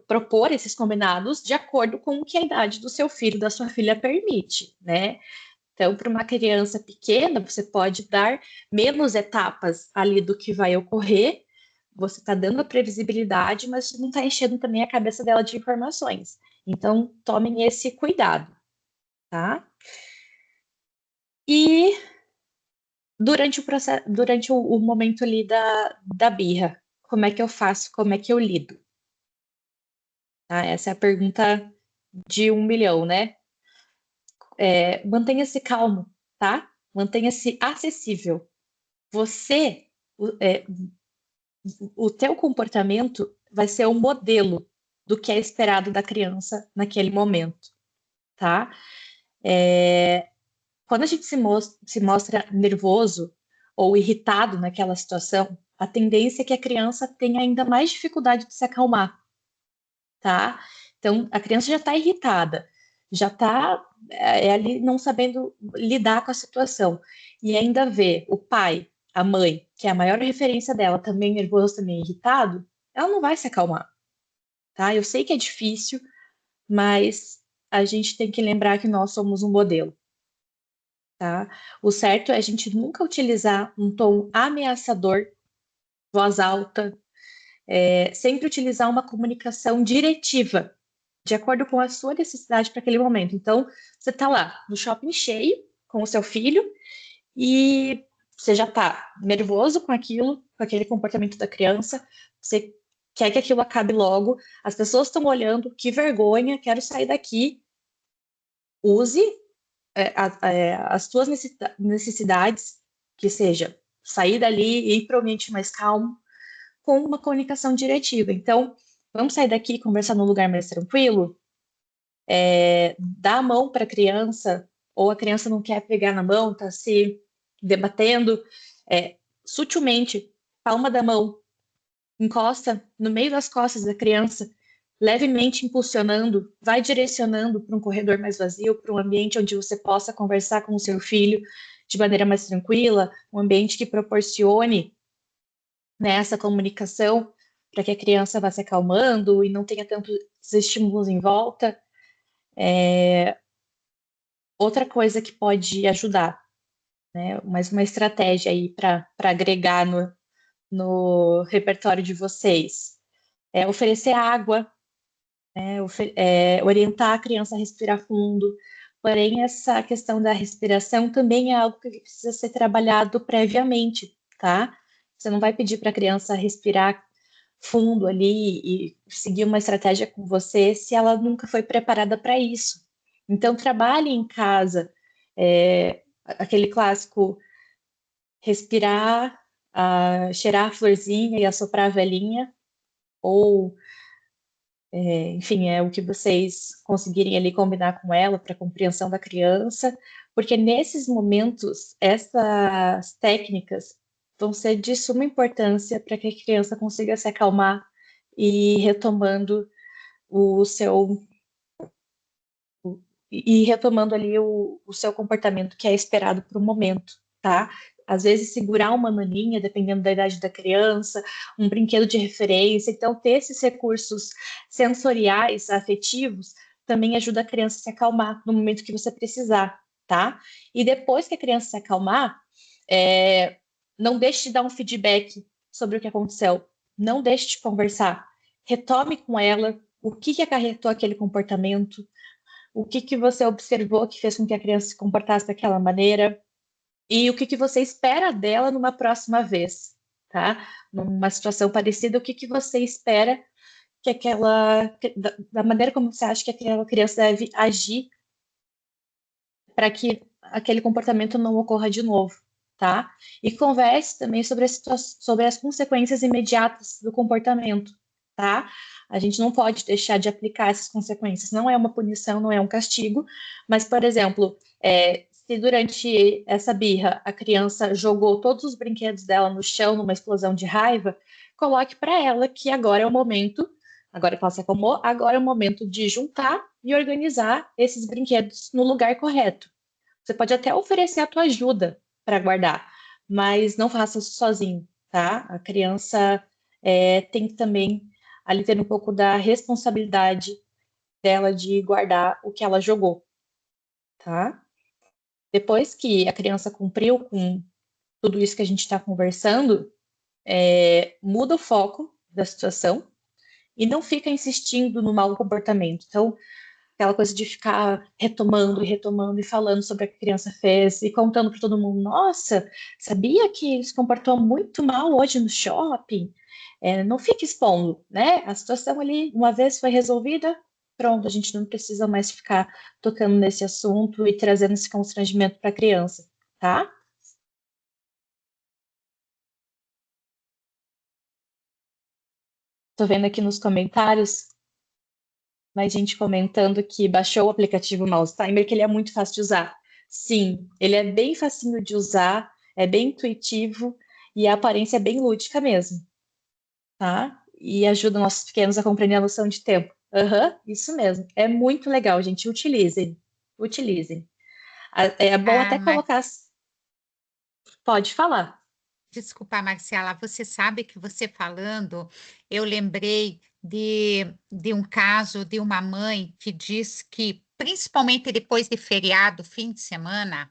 Speaker 2: propor esses combinados de acordo com o que a idade do seu filho, da sua filha permite, né? Então, para uma criança pequena, você pode dar menos etapas ali do que vai ocorrer. Você está dando a previsibilidade, mas não está enchendo também a cabeça dela de informações. Então, tomem esse cuidado, tá? E durante o processo, durante o momento ali da birra, como é que eu faço? Como é que eu lido? Tá? Essa é a pergunta de 1 milhão, né? Mantenha-se calmo, tá? Mantenha-se acessível. Você, o teu comportamento vai ser um modelo do que é esperado da criança naquele momento, tá? Quando a gente se mostra nervoso ou irritado naquela situação, a tendência é que a criança tenha ainda mais dificuldade de se acalmar, tá? Então, a criança já está irritada, já está ali não sabendo lidar com a situação. E ainda vê o pai, a mãe, que é a maior referência dela, também nervoso, também irritado, ela não vai se acalmar, tá? Eu sei que é difícil, mas a gente tem que lembrar que nós somos um modelo, tá? O certo é a gente nunca utilizar um tom ameaçador, voz alta, sempre utilizar uma comunicação diretiva, de acordo com a sua necessidade para aquele momento. Então, você está lá no shopping cheio com o seu filho e você já está nervoso com aquilo, com aquele comportamento da criança, você quer que aquilo acabe logo, as pessoas estão olhando, que vergonha, quero sair daqui. Use as suas necessidades, que seja sair dali e ir para um ambiente mais calmo, com uma comunicação diretiva. Então, vamos sair daqui e conversar num lugar mais tranquilo? Dá a mão para a criança, ou a criança não quer pegar na mão, está se debatendo, sutilmente, palma da mão, encosta no meio das costas da criança, levemente impulsionando, vai direcionando para um corredor mais vazio, para um ambiente onde você possa conversar com o seu filho de maneira mais tranquila, um ambiente que proporcione, né, essa comunicação para que a criança vá se acalmando e não tenha tantos estímulos em volta. Outra coisa que pode ajudar, né, mais uma estratégia aí para agregar no repertório de vocês, é oferecer água, orientar a criança a respirar fundo. Porém, essa questão da respiração também é algo que precisa ser trabalhado previamente, tá? Você não vai pedir para a criança respirar fundo ali e seguir uma estratégia com você se ela nunca foi preparada para isso. Então, trabalhe em casa, aquele clássico respirar, cheirar a florzinha e assoprar a velhinha, ou enfim, é o que vocês conseguirem ali combinar com ela para compreensão da criança, porque nesses momentos, essas técnicas vão ser de suma importância para que a criança consiga se acalmar e retomando o seu e retomando ali o seu comportamento que é esperado para o momento, tá? Às vezes segurar uma maninha, dependendo da idade da criança, um brinquedo de referência. Então, ter esses recursos sensoriais, afetivos, também ajuda a criança a se acalmar no momento que você precisar, tá? E depois que a criança se acalmar, não deixe de dar um feedback sobre o que aconteceu. Não deixe de conversar. Retome com ela o que acarretou aquele comportamento, o que você observou que fez com que a criança se comportasse daquela maneira e o que você espera dela numa próxima vez, tá? Numa situação parecida, o que você espera que da maneira como você acha que aquela criança deve agir para que aquele comportamento não ocorra de novo, tá? E converse também sobre as consequências imediatas do comportamento, tá? A gente não pode deixar de aplicar essas consequências. Não é uma punição, não é um castigo, mas, por exemplo, se durante essa birra a criança jogou todos os brinquedos dela no chão numa explosão de raiva, coloque para ela que agora é o momento, agora que ela se acalmou, agora é o momento de juntar e organizar esses brinquedos no lugar correto. Você pode até oferecer a tua ajuda para guardar, mas não faça isso sozinho, tá? A criança tem que também ali ter um pouco da responsabilidade dela de guardar o que ela jogou, tá? Depois que a criança cumpriu com tudo isso que a gente está conversando, muda o foco da situação e não fica insistindo no mau comportamento. Então, aquela coisa de ficar retomando e retomando e falando sobre o que a criança fez e contando para todo mundo: nossa, sabia que ele se comportou muito mal hoje no shopping? Não fique expondo, né? A situação ali, uma vez foi resolvida, pronto, a gente não precisa mais ficar tocando nesse assunto e trazendo esse constrangimento para a criança, tá? Tô vendo aqui nos comentários mais gente comentando que baixou o aplicativo Mouse Timer, que ele é muito fácil de usar. Sim, ele é bem facinho de usar, é bem intuitivo e a aparência é bem lúdica mesmo, tá? E ajuda nossos pequenos a compreender a noção de tempo. Aham, isso mesmo. É muito legal, gente. Utilizem. Utilizem. É bom
Speaker 1: Ah,
Speaker 2: até colocar. Pode falar.
Speaker 1: desculpa, Marcela, você sabe que você falando, eu lembrei de um caso de uma mãe que diz que principalmente depois de feriado, fim de semana,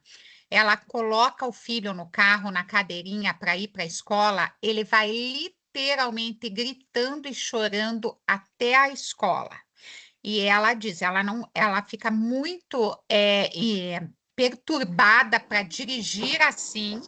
Speaker 1: ela coloca o filho no carro, na cadeirinha para ir para a escola, ele vai literalmente gritando e chorando até a escola. E ela diz, ela não, ela fica muito perturbada para dirigir assim.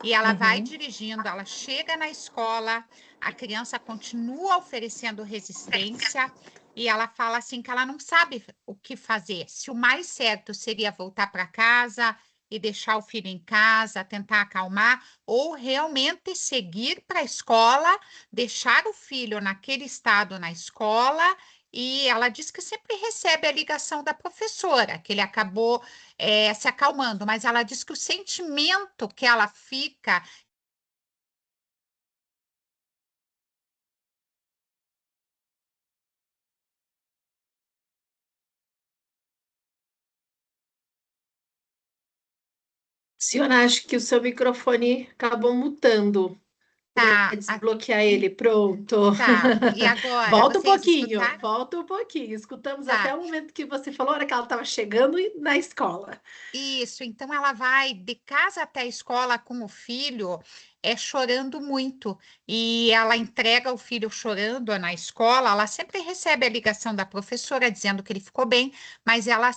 Speaker 1: E ela vai
Speaker 2: Uhum.
Speaker 1: dirigindo, ela chega na escola, a criança continua oferecendo resistência e ela fala assim que ela não sabe o que fazer. Se o mais certo seria voltar para casa e deixar o filho em casa, tentar acalmar, ou realmente seguir para a escola, deixar o filho naquele estado na escola. E ela diz que sempre recebe a ligação da professora, que ele acabou se acalmando, mas ela diz que o sentimento que ela fica.
Speaker 3: Siona, acho que o seu microfone acabou mutando. Puder
Speaker 1: Tá,
Speaker 3: desbloquear ele, pronto.
Speaker 1: tá. E agora,
Speaker 3: Volta um
Speaker 1: vocês
Speaker 3: pouquinho,
Speaker 1: escutaram?
Speaker 3: volta um pouquinho. Escutamos até
Speaker 1: Tá.
Speaker 3: o momento que você falou, a hora que ela estava chegando na escola.
Speaker 1: Isso, então ela vai de casa até a escola com o filho, chorando muito. E ela entrega o filho chorando na escola. Ela sempre recebe a ligação da professora dizendo que ele ficou bem, mas ela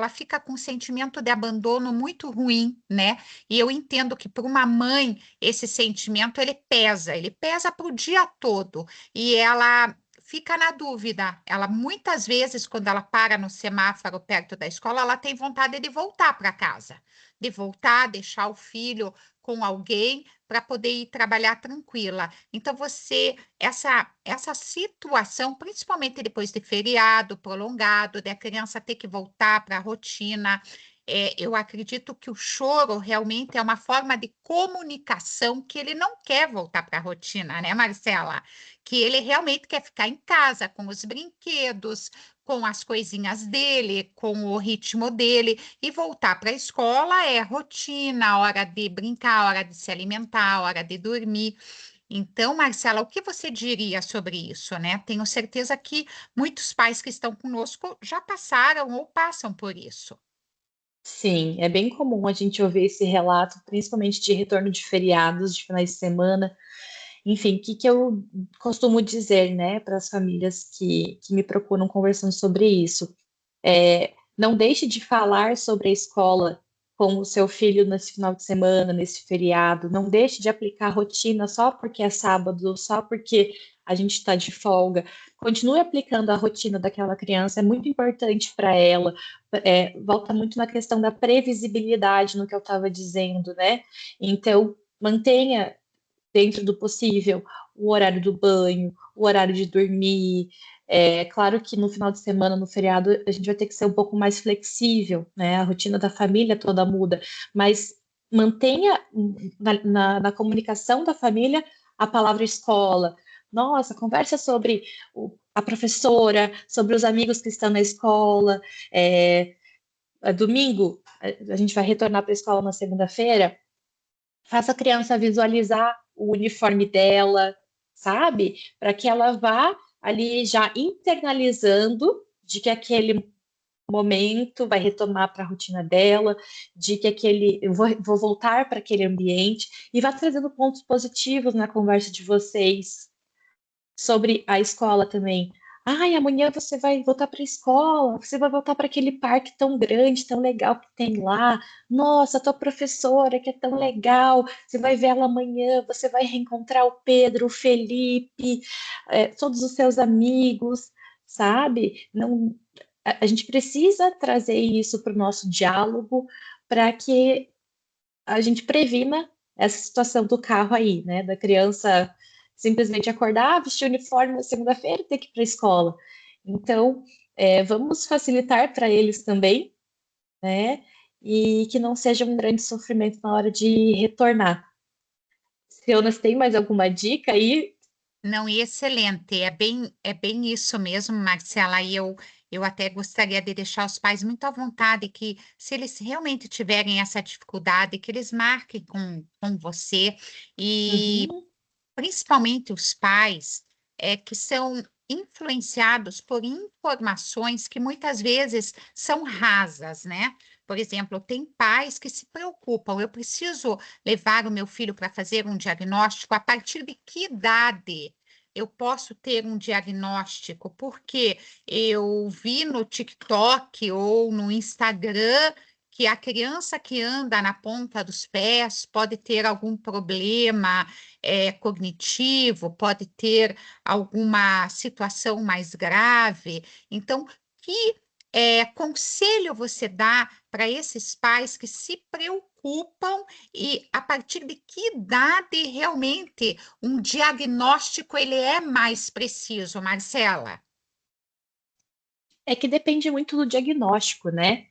Speaker 1: fica com um sentimento de abandono muito ruim, né? E eu entendo que para uma mãe esse sentimento ele pesa para o dia todo. E ela fica na dúvida. Ela muitas vezes, quando ela para no semáforo perto da escola, ela tem vontade de voltar para casa, de voltar, deixar o filho com alguém para poder ir trabalhar tranquila. Então, essa situação, principalmente depois de feriado prolongado, de a criança ter que voltar para a rotina, eu acredito que o choro realmente é uma forma de comunicação que ele não quer voltar para a rotina, né, Marcela? Que ele realmente quer ficar em casa com os brinquedos, com as coisinhas dele, com o ritmo dele, e voltar para a escola é rotina, hora de brincar, hora de se alimentar, hora de dormir. Então, Marcela, o que você diria sobre isso, né? Tenho certeza que muitos pais que estão conosco já passaram ou passam por isso.
Speaker 2: Sim, é bem comum a gente ouvir esse relato, principalmente de retorno de feriados, de finais de semana. Enfim, o que que eu costumo dizer, né, para as famílias que me procuram conversando sobre isso? Não deixe de falar sobre a escola com o seu filho nesse final de semana, nesse feriado. Não deixe de aplicar a rotina só porque é sábado, só porque a gente está de folga. Continue aplicando a rotina daquela criança, é muito importante para ela. Volta muito na questão da previsibilidade no que eu estava dizendo, né? Então, mantenha dentro do possível o horário do banho, o horário de dormir. É claro que no final de semana, no feriado, a gente vai ter que ser um pouco mais flexível, né? A rotina da família toda muda, mas mantenha na comunicação da família a palavra escola. Nossa, conversa sobre a professora, sobre os amigos que estão na escola. Domingo, a gente vai retornar para a escola na segunda-feira. Faça a criança visualizar o uniforme dela, sabe? Para que ela vá ali já internalizando de que aquele momento vai retomar para a rotina dela, de que eu vou voltar para aquele ambiente e vá trazendo pontos positivos na conversa de vocês sobre a escola também. Ai, amanhã você vai voltar para a escola, você vai voltar para aquele parque tão grande, tão legal que tem lá. Nossa, tua professora que é tão legal, você vai ver ela amanhã, você vai reencontrar o Pedro, o Felipe, todos os seus amigos, sabe? Não, a gente precisa trazer isso para o nosso diálogo para que a gente previna essa situação do carro aí, né? Da criança simplesmente acordar, vestir o uniforme na segunda-feira e ter que ir para a escola. Então, vamos facilitar para eles também, né? E que não seja um grande sofrimento na hora de retornar. Jonas, tem mais alguma dica aí?
Speaker 1: Não, e excelente, é bem isso mesmo, Marcela, e eu até gostaria de deixar os pais muito à vontade, que se eles realmente tiverem essa dificuldade, que eles marquem com você, e
Speaker 2: Uhum,
Speaker 1: principalmente os pais que são influenciados por informações que muitas vezes são rasas, né? Por exemplo, tem pais que se preocupam, eu preciso levar o meu filho para fazer um diagnóstico a partir de que idade? Eu posso ter um diagnóstico, porque eu vi no TikTok ou no Instagram que a criança que anda na ponta dos pés pode ter algum problema cognitivo, pode ter alguma situação mais grave. Então, que conselho você dá para esses pais que se preocupam e a partir de que idade realmente um diagnóstico ele é mais preciso, Marcela?
Speaker 2: É que depende muito do diagnóstico, né?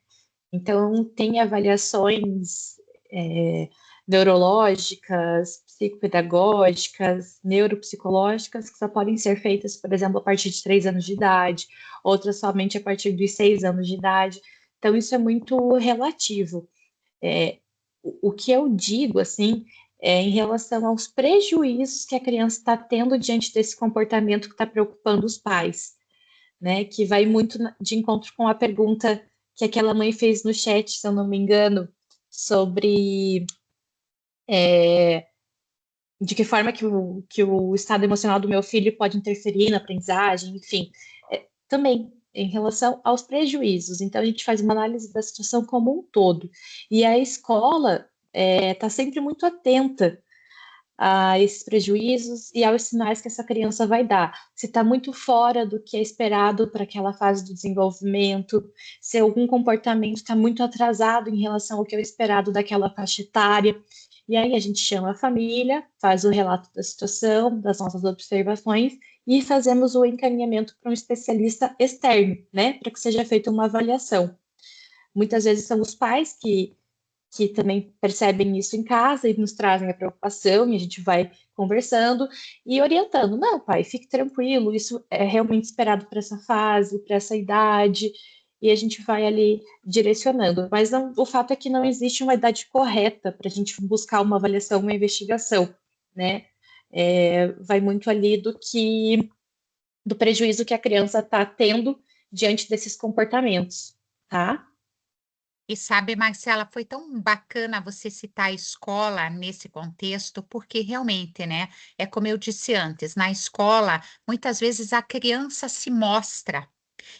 Speaker 2: Então, tem avaliações é, neurológicas, psicopedagógicas, neuropsicológicas, que só podem ser feitas, por exemplo, a partir de 3 anos de idade, outras somente a partir dos 6 anos de idade. Então, isso é muito relativo. É, o que eu digo, assim, é em relação aos prejuízos que a criança está tendo diante desse comportamento que está preocupando os pais, né? Que vai muito de encontro com a pergunta que aquela mãe fez no chat, se eu não me engano, sobre de que forma que o estado emocional do meu filho pode interferir na aprendizagem, enfim. Também em relação aos prejuízos. Então, a gente faz uma análise da situação como um todo. E a escola está sempre muito atenta a esses prejuízos e aos sinais que essa criança vai dar. Se está muito fora do que é esperado para aquela fase do desenvolvimento, se algum comportamento está muito atrasado em relação ao que é esperado daquela faixa etária. E aí a gente chama a família, faz o relato da situação, das nossas observações e fazemos o encaminhamento para um especialista externo, né, para que seja feita uma avaliação. Muitas vezes são os pais que também percebem isso em casa e nos trazem a preocupação, e a gente vai conversando e orientando. Não, pai, fique tranquilo, isso é realmente esperado para essa fase, para essa idade, e a gente vai ali direcionando. Mas não, o fato é que não existe uma idade correta para a gente buscar uma avaliação, uma investigação, né? Vai muito ali do prejuízo que a criança está tendo diante desses comportamentos, tá?
Speaker 1: E sabe, Marcela, foi tão bacana você citar a escola nesse contexto, porque realmente, né, é como eu disse antes, na escola, muitas vezes a criança se mostra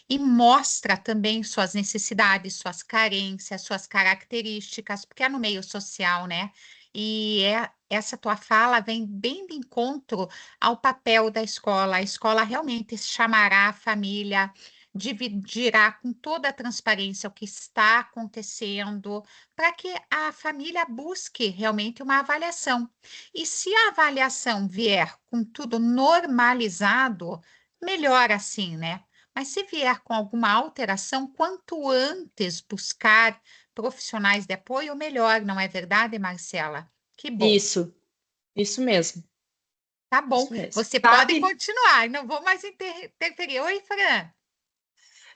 Speaker 1: e mostra também suas necessidades, suas carências, suas características, porque é no meio social, né? Essa tua fala vem bem de encontro ao papel da escola. A escola realmente chamará a família, dividirá com toda a transparência o que está acontecendo, para que a família busque realmente uma avaliação. E se a avaliação vier com tudo normalizado, melhor assim, né? Mas se vier com alguma alteração, quanto antes buscar profissionais de apoio, melhor, não é verdade, Marcela? Que bom.
Speaker 2: Isso mesmo,
Speaker 1: Tá bom.
Speaker 2: isso mesmo.
Speaker 1: Você pode
Speaker 3: Sabe?
Speaker 1: continuar, não vou mais interferir. Oi, Fran.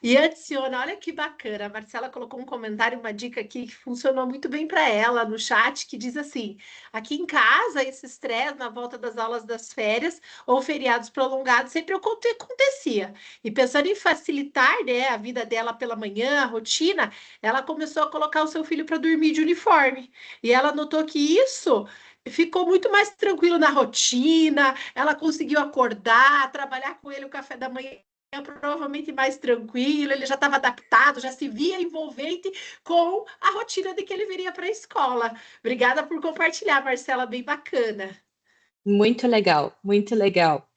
Speaker 3: E adiciona, olha que bacana. A Marcela colocou um comentário, uma dica aqui que funcionou muito bem para ela no chat, que diz assim: aqui em casa, esse estresse na volta das aulas das férias ou feriados prolongados sempre acontecia. E pensando em facilitar, né, a vida dela pela manhã, a rotina, ela começou a colocar o seu filho para dormir de uniforme. E ela notou que isso ficou muito mais tranquilo na rotina, ela conseguiu acordar, trabalhar com ele o café da manhã provavelmente mais tranquilo, ele já estava adaptado, já se via envolvente com a rotina de que ele viria para a escola. Obrigada por compartilhar, Marcela, bem bacana.
Speaker 2: Muito legal, muito legal.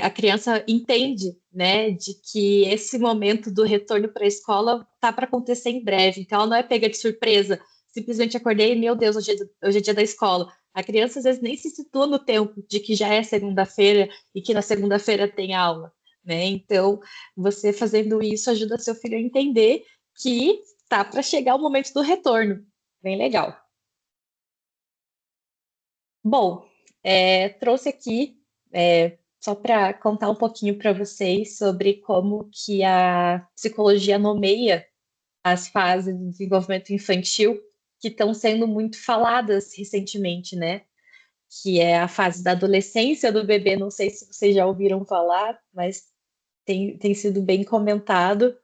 Speaker 2: A criança entende, né, de que esse momento do retorno para a escola tá para acontecer em breve. Então, ela não é pega de surpresa. Simplesmente acordei, meu Deus, hoje é dia da escola. A criança às vezes nem se situa no tempo de que já é segunda-feira e que na segunda-feira tem aula, né? Então, você fazendo isso ajuda seu filho a entender que tá para chegar o momento do retorno. Bem legal. Bom, trouxe aqui só para contar um pouquinho para vocês sobre como que a psicologia nomeia as fases de desenvolvimento infantil que estão sendo muito faladas recentemente, né? que é a fase da adolescência do bebê. Não sei se vocês já ouviram falar, mas tem sido bem comentado.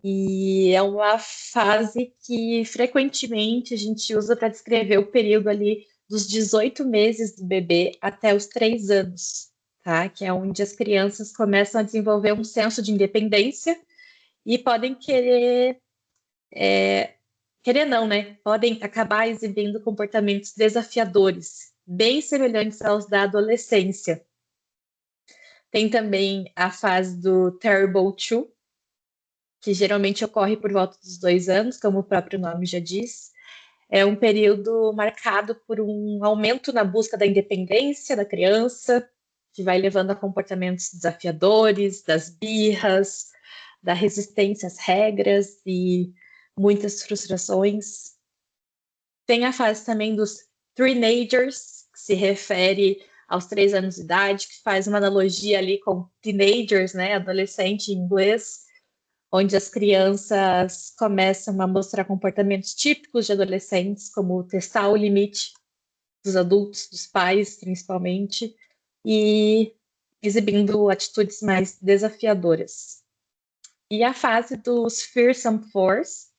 Speaker 2: E é uma fase que frequentemente a gente usa para descrever o período ali dos 18 meses do bebê até os 3 anos, tá? Que é onde as crianças começam a desenvolver um senso de independência e podem querer não, né? Podem acabar exibindo comportamentos desafiadores, bem semelhantes aos da adolescência. Tem também a fase do Terrible Two, que geralmente ocorre por volta dos 2 anos, como o próprio nome já diz. É um período marcado por um aumento na busca da independência da criança, que vai levando a comportamentos desafiadores, das birras, da resistência às regras e muitas frustrações. Tem a fase também dos teenagers, que se refere aos 3 anos de idade, que faz uma analogia ali com teenagers, né, adolescente em inglês, onde as crianças começam a mostrar comportamentos típicos de adolescentes, como testar o limite dos adultos, dos pais, principalmente, e exibindo atitudes mais desafiadoras. E a fase dos Fearsome Fours,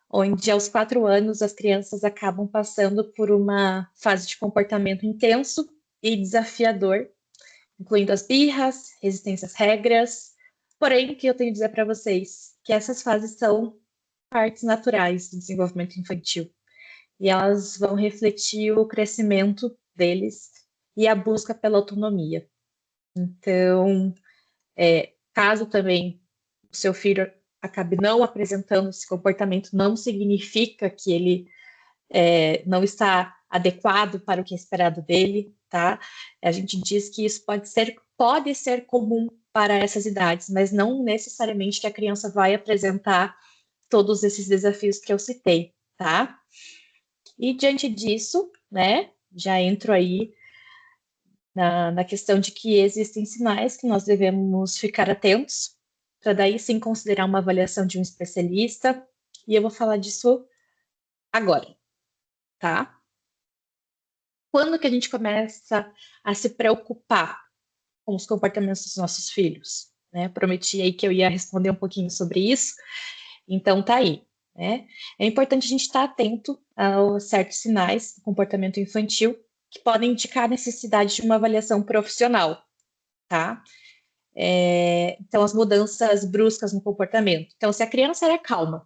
Speaker 2: onde aos 4 anos as crianças acabam passando por uma fase de comportamento intenso e desafiador, incluindo as birras, resistência às regras. Porém, o que eu tenho a dizer para vocês? Que essas fases são partes naturais do desenvolvimento infantil. E elas vão refletir o crescimento deles e a busca pela autonomia. Então, caso também o seu filho acabe não apresentando esse comportamento, não significa que ele não está adequado para o que é esperado dele, tá? A gente diz que isso pode ser comum para essas idades, mas não necessariamente que a criança vai apresentar todos esses desafios que eu citei, tá? E diante disso, né, já entro aí na questão de que existem sinais que nós devemos ficar atentos, para daí sim considerar uma avaliação de um especialista, e eu vou falar disso agora, tá? Quando que a gente começa a se preocupar com os comportamentos dos nossos filhos? Né? Prometi aí que eu ia responder um pouquinho sobre isso, então tá aí. Né? É importante a gente estar atento a certos sinais do comportamento infantil que podem indicar a necessidade de uma avaliação profissional, tá? Então, as mudanças bruscas no comportamento. Então, se a criança era calma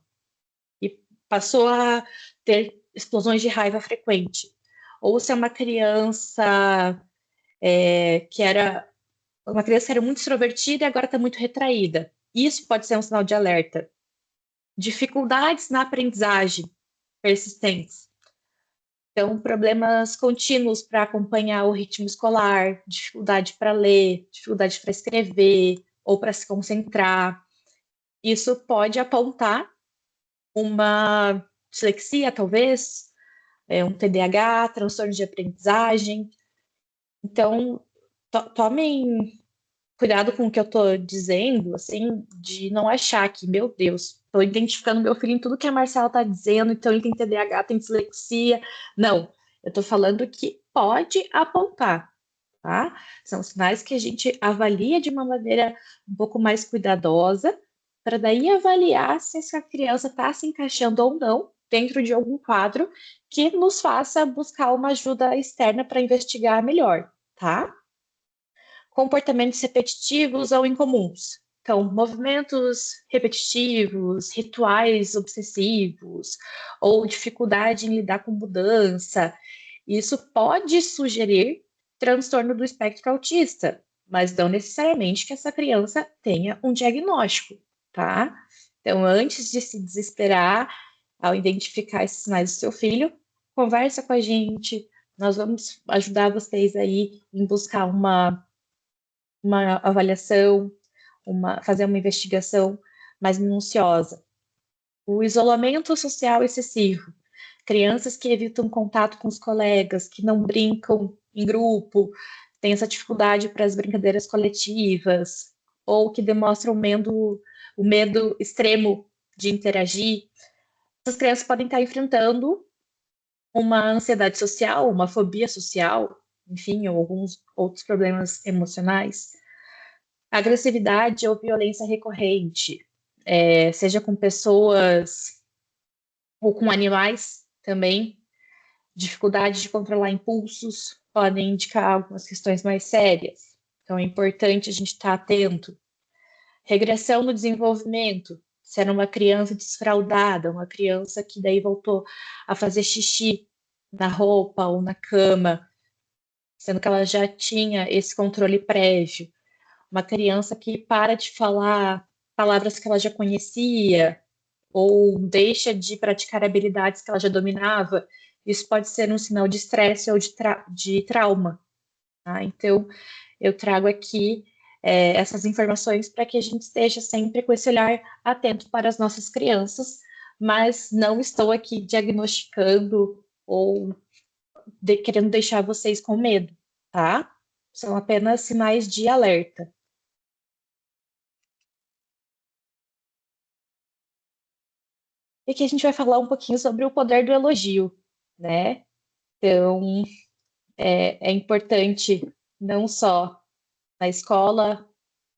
Speaker 2: e passou a ter explosões de raiva frequente, ou se é uma criança que era muito extrovertida e agora está muito retraída. Isso pode ser um sinal de alerta. Dificuldades na aprendizagem persistentes. Então, problemas contínuos para acompanhar o ritmo escolar, dificuldade para ler, dificuldade para escrever ou para se concentrar. Isso pode apontar uma dislexia, talvez, um TDAH, transtorno de aprendizagem. Então, tomem cuidado com o que eu estou dizendo, assim, de não achar que, meu Deus, estou identificando meu filho em tudo que a Marcela está dizendo, então ele tem TDAH, tem dislexia. Não, eu estou falando que pode apontar, tá? São sinais que a gente avalia de uma maneira um pouco mais cuidadosa, para daí avaliar se essa criança está se encaixando ou não dentro de algum quadro que nos faça buscar uma ajuda externa para investigar melhor, tá? Comportamentos repetitivos ou incomuns. Então, movimentos repetitivos, rituais obsessivos, ou dificuldade em lidar com mudança. Isso pode sugerir transtorno do espectro autista, mas não necessariamente que essa criança tenha um diagnóstico, tá? Então, antes de se desesperar ao identificar esses sinais do seu filho, conversa com a gente, nós vamos ajudar vocês aí em buscar uma avaliação, fazer uma investigação mais minuciosa. O isolamento social excessivo. Crianças que evitam contato com os colegas, que não brincam em grupo, têm essa dificuldade para as brincadeiras coletivas, ou que demonstram o medo extremo de interagir. Essas crianças podem estar enfrentando uma ansiedade social, uma fobia social, enfim, ou alguns outros problemas emocionais. Agressividade ou violência recorrente, seja com pessoas ou com animais também, dificuldade de controlar impulsos, podem indicar algumas questões mais sérias. Então, é importante a gente estar atento. Regressão no desenvolvimento, se era uma criança desfraldada, uma criança que daí voltou a fazer xixi na roupa ou na cama, sendo que ela já tinha esse controle prévio. Uma criança que para de falar palavras que ela já conhecia, ou deixa de praticar habilidades que ela já dominava, isso pode ser um sinal de estresse ou de trauma. Tá? Então, eu trago aqui essas informações para que a gente esteja sempre com esse olhar atento para as nossas crianças, mas não estou aqui diagnosticando ou querendo deixar vocês com medo, tá? São apenas sinais de alerta. E aqui a gente vai falar um pouquinho sobre o poder do elogio, né? Então, é importante não só na escola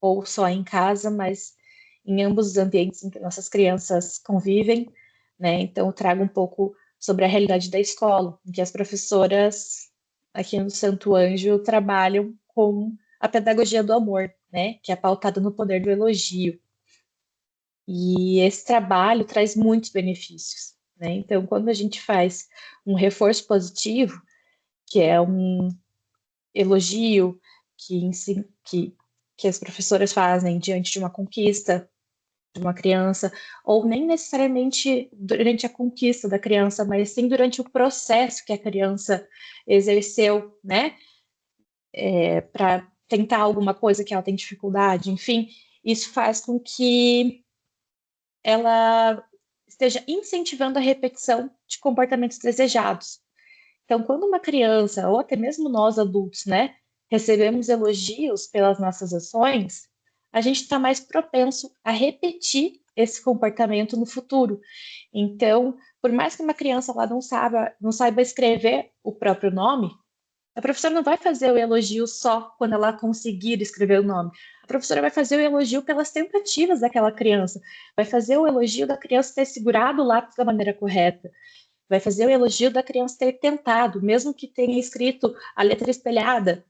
Speaker 2: ou só em casa, mas em ambos os ambientes em que nossas crianças convivem, né? Então, eu trago um pouco sobre a realidade da escola, em que as professoras aqui no Santo Anjo trabalham com a pedagogia do amor, né? Que é pautada no poder do elogio. E esse trabalho traz muitos benefícios, né? Então, quando a gente faz um reforço positivo, que é um elogio que as professoras fazem diante de uma conquista de uma criança, ou nem necessariamente durante a conquista da criança, mas sim durante o processo que a criança exerceu, né? Para tentar alguma coisa que ela tem dificuldade, enfim, isso faz com que ela esteja incentivando a repetição de comportamentos desejados. Então, quando uma criança, ou até mesmo nós adultos, né, recebemos elogios pelas nossas ações, a gente está mais propenso a repetir esse comportamento no futuro. Então, por mais que uma criança lá não saiba escrever o próprio nome, a professora não vai fazer o elogio só quando ela conseguir escrever o nome. A professora vai fazer o elogio pelas tentativas daquela criança, vai fazer o elogio da criança ter segurado o lápis da maneira correta, vai fazer o elogio da criança ter tentado, mesmo que tenha escrito a letra espelhada,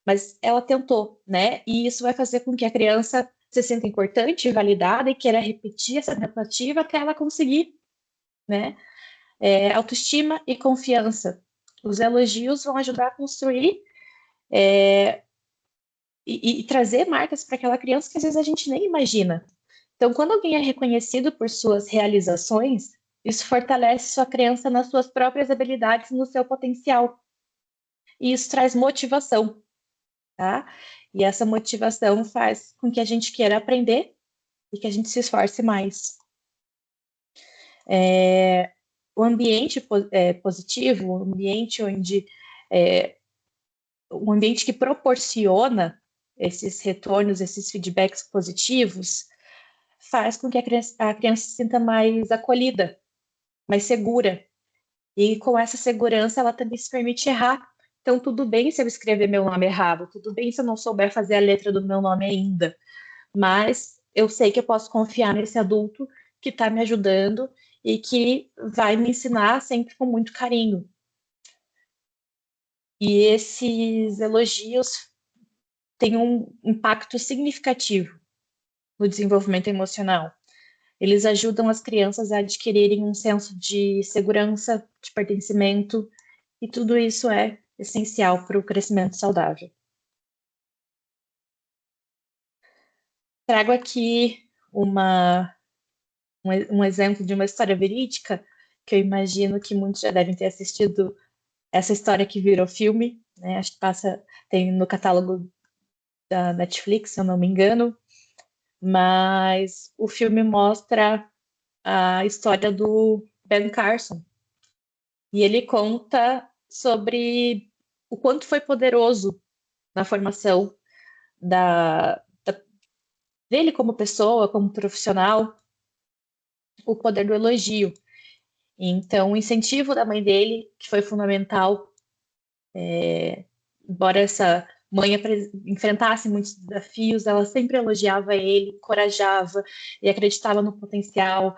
Speaker 2: mas ela tentou, né? E isso vai fazer com que a criança se sinta importante, validada e queira repetir essa tentativa até ela conseguir, né? Autoestima e confiança. Os elogios vão ajudar a construir e trazer marcas para aquela criança que às vezes a gente nem imagina. Então, quando alguém é reconhecido por suas realizações, isso fortalece sua crença nas suas próprias habilidades e no seu potencial. E isso traz motivação, tá? E essa motivação faz com que a gente queira aprender e que a gente se esforce mais. O ambiente positivo, o ambiente que proporciona esses retornos, esses feedbacks positivos, faz com que a criança se sinta mais acolhida, mais segura. E com essa segurança, ela também se permite errar. Então, tudo bem se eu escrever meu nome errado, tudo bem se eu não souber fazer a letra do meu nome ainda, mas eu sei que eu posso confiar nesse adulto que está me ajudando e que vai me ensinar sempre com muito carinho. E esses elogios têm um impacto significativo no desenvolvimento emocional. Eles ajudam as crianças a adquirirem um senso de segurança, de pertencimento, e tudo isso é essencial para o crescimento saudável. Trago aqui um exemplo de uma história verídica, que eu imagino que muitos já devem ter assistido essa história que virou filme, né? Acho que tem no catálogo da Netflix, se eu não me engano, mas o filme mostra a história do Ben Carson, e ele conta sobre o quanto foi poderoso na formação dele como pessoa, como profissional, o poder do elogio. Então, o incentivo da mãe dele, que foi fundamental, embora essa mãe enfrentasse muitos desafios, ela sempre elogiava ele, encorajava e acreditava no potencial.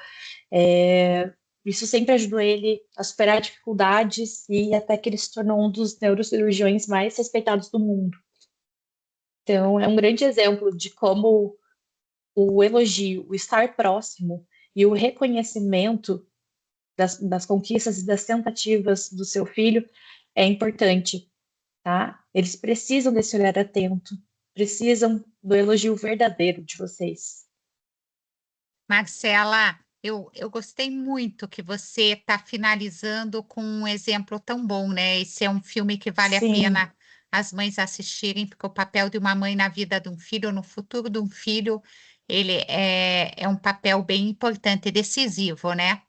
Speaker 2: Isso sempre ajudou ele a superar dificuldades e até que ele se tornou um dos neurocirurgiões mais respeitados do mundo. Então, é um grande exemplo de como o elogio, o estar próximo e o reconhecimento das conquistas e das tentativas do seu filho é importante, tá? Eles precisam desse olhar atento, precisam do elogio verdadeiro de vocês.
Speaker 1: Marcela, eu gostei muito que você está finalizando com um exemplo tão bom, né? Esse é um filme que vale a
Speaker 2: Sim,
Speaker 1: pena as mães assistirem, porque o papel de uma mãe na vida de um filho, no futuro de um filho, ele é um papel bem importante, decisivo, né?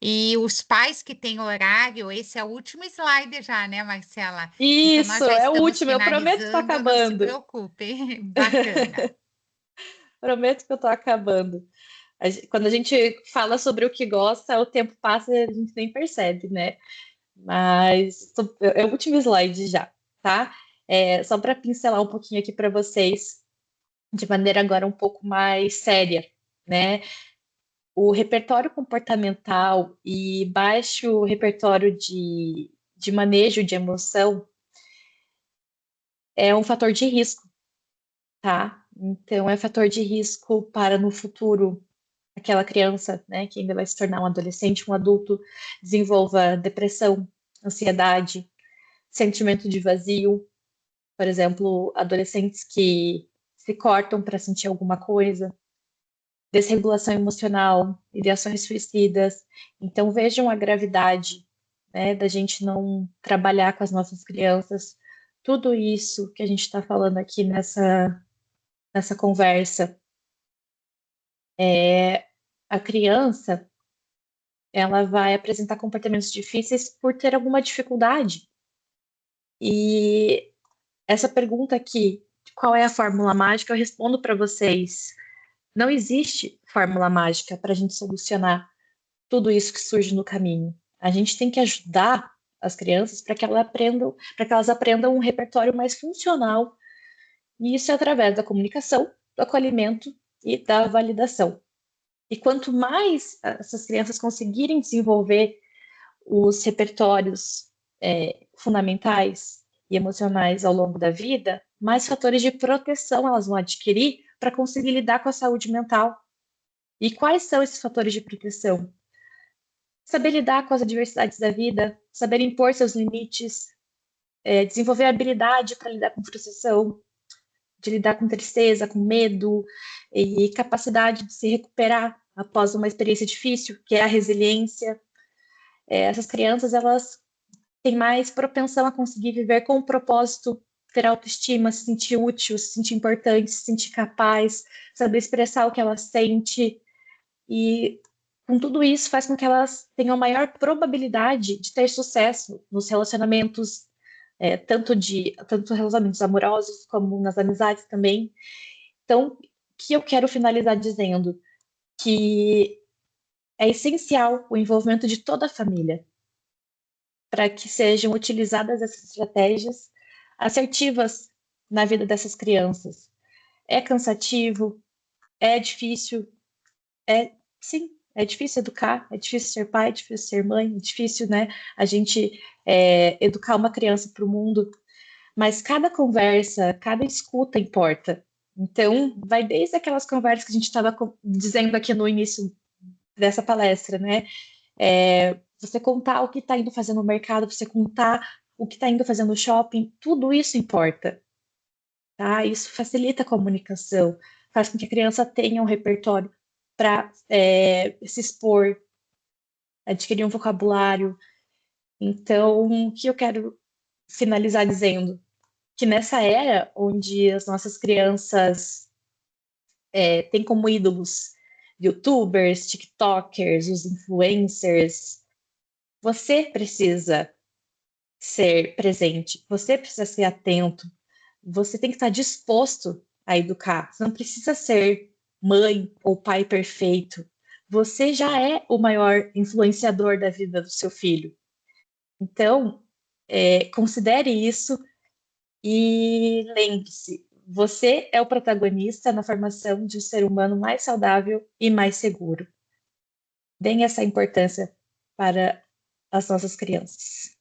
Speaker 1: E os pais que têm horário, esse é o último slide já, né, Marcela? Então,
Speaker 2: isso,
Speaker 1: nós já
Speaker 2: é o
Speaker 1: estamos
Speaker 2: último, eu prometo que estou
Speaker 1: finalizando, não se
Speaker 2: acabando.
Speaker 1: preocupe. Bacana.
Speaker 2: Prometo que eu estou acabando. Quando a gente fala sobre o que gosta, o tempo passa e a gente nem percebe, né? Mas é o último slide já, tá? Só para pincelar um pouquinho aqui para vocês, de maneira agora um pouco mais séria, né? O repertório comportamental e baixo repertório de manejo de emoção é um fator de risco, tá? Então, é fator de risco para no futuro aquela criança, né, que ainda vai se tornar um adolescente, um adulto, desenvolva depressão, ansiedade, sentimento de vazio, por exemplo, adolescentes que se cortam para sentir alguma coisa, desregulação emocional, ideações suicidas. Então vejam a gravidade, né, da gente não trabalhar com as nossas crianças. Tudo isso que a gente está falando aqui nessa conversa, a criança ela vai apresentar comportamentos difíceis por ter alguma dificuldade. E essa pergunta aqui, qual é a fórmula mágica? Eu respondo para vocês. Não existe fórmula mágica para a gente solucionar tudo isso que surge no caminho. A gente tem que ajudar as crianças para que elas aprendam um repertório mais funcional. E isso é através da comunicação, do acolhimento e da validação. E quanto mais essas crianças conseguirem desenvolver os repertórios fundamentais e emocionais ao longo da vida, mais fatores de proteção elas vão adquirir para conseguir lidar com a saúde mental. E quais são esses fatores de proteção? Saber lidar com as adversidades da vida, saber impor seus limites, desenvolver habilidade para lidar com frustração, de lidar com tristeza, com medo, e capacidade de se recuperar após uma experiência difícil, que é a resiliência. Essas crianças, elas têm mais propensão a conseguir viver com um propósito, ter autoestima, se sentir útil, se sentir importante, se sentir capaz, saber expressar o que ela sente. E com tudo isso faz com que elas tenham maior probabilidade de ter sucesso nos relacionamentos, tanto relacionamentos amorosos como nas amizades também. Então, que eu quero finalizar dizendo que é essencial o envolvimento de toda a família para que sejam utilizadas essas estratégias assertivas na vida dessas crianças. É cansativo, é difícil, sim, é difícil educar, é difícil ser pai, é difícil ser mãe, é difícil, né, a gente educar uma criança para o mundo, mas cada conversa, cada escuta importa. Então, vai desde aquelas conversas que a gente estava dizendo aqui no início dessa palestra, né? Você contar o que está indo fazer no mercado, você contar o que está indo fazer no shopping, tudo isso importa, tá? Isso facilita a comunicação, faz com que a criança tenha um repertório para se expor, adquirir um vocabulário. Então, o que eu quero finalizar dizendo? Que nessa era onde as nossas crianças têm como ídolos YouTubers, TikTokers, os influencers, você precisa ser presente, você precisa ser atento, você tem que estar disposto a educar. Você não precisa ser mãe ou pai perfeito. você já é o maior influenciador da vida do seu filho. Então, considere isso e lembre-se, você é o protagonista na formação de um ser humano mais saudável e mais seguro. Deem essa importância para as nossas crianças.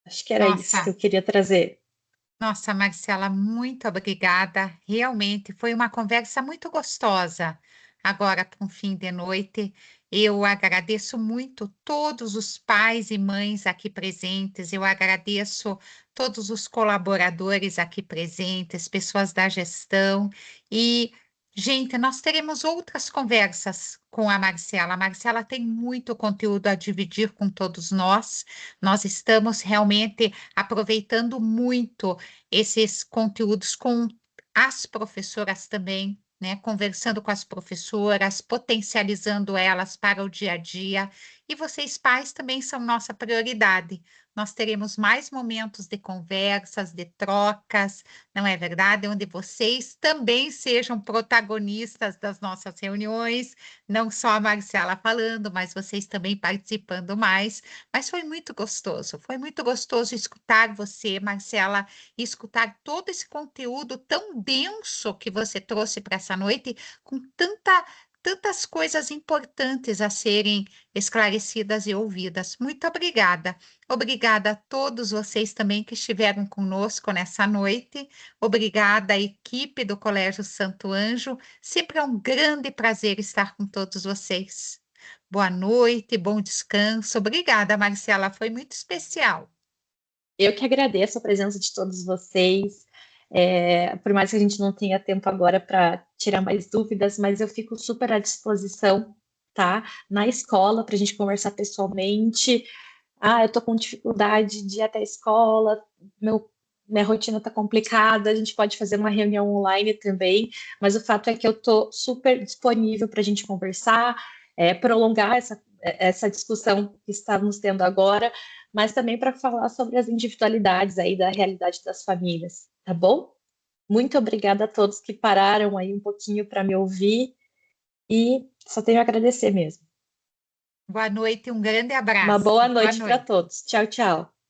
Speaker 2: Acho que era isso que
Speaker 1: Nossa,
Speaker 2: eu queria trazer.
Speaker 1: nossa, Marcela, muito obrigada. Realmente foi uma conversa muito gostosa. Agora, para um fim de noite, eu agradeço muito todos os pais e mães aqui presentes. Eu agradeço todos os colaboradores aqui presentes, pessoas da gestão. E, gente, nós teremos outras conversas com a Marcela. A Marcela tem muito conteúdo a dividir com todos nós. Nós estamos realmente aproveitando muito esses conteúdos com as professoras também, né? Conversando com as professoras, potencializando elas para o dia a dia. E vocês, pais, também são nossa prioridade. Nós teremos mais momentos de conversas, de trocas, não é verdade? Onde vocês também sejam protagonistas das nossas reuniões, não só a Marcela falando, mas vocês também participando mais. Mas foi muito gostoso escutar você, Marcela, e escutar todo esse conteúdo tão denso que você trouxe para essa noite, com tantas coisas importantes a serem esclarecidas e ouvidas. Muito obrigada. Obrigada a todos vocês também que estiveram conosco nessa noite. Obrigada à equipe do Colégio Santo Anjo. Sempre é um grande prazer estar com todos vocês. Boa noite, bom descanso. Obrigada, Marcela, foi muito especial.
Speaker 2: Eu que agradeço a presença de todos vocês. Por mais que a gente não tenha tempo agora para tirar mais dúvidas, mas eu fico super à disposição, tá? Na escola, para a gente conversar pessoalmente. Eu estou com dificuldade de ir até a escola, minha rotina está complicada, a gente pode fazer uma reunião online também, mas o fato é que eu estou super disponível para a gente conversar, prolongar essa discussão que estamos tendo agora, mas também para falar sobre as individualidades aí da realidade das famílias, tá bom? Muito obrigada a todos que pararam aí um pouquinho para me ouvir e só tenho a agradecer mesmo.
Speaker 1: Boa noite, um grande
Speaker 2: Uma
Speaker 1: abraço.
Speaker 2: boa
Speaker 1: Boa
Speaker 2: noite para
Speaker 1: noite.
Speaker 2: todos. Tchau, tchau.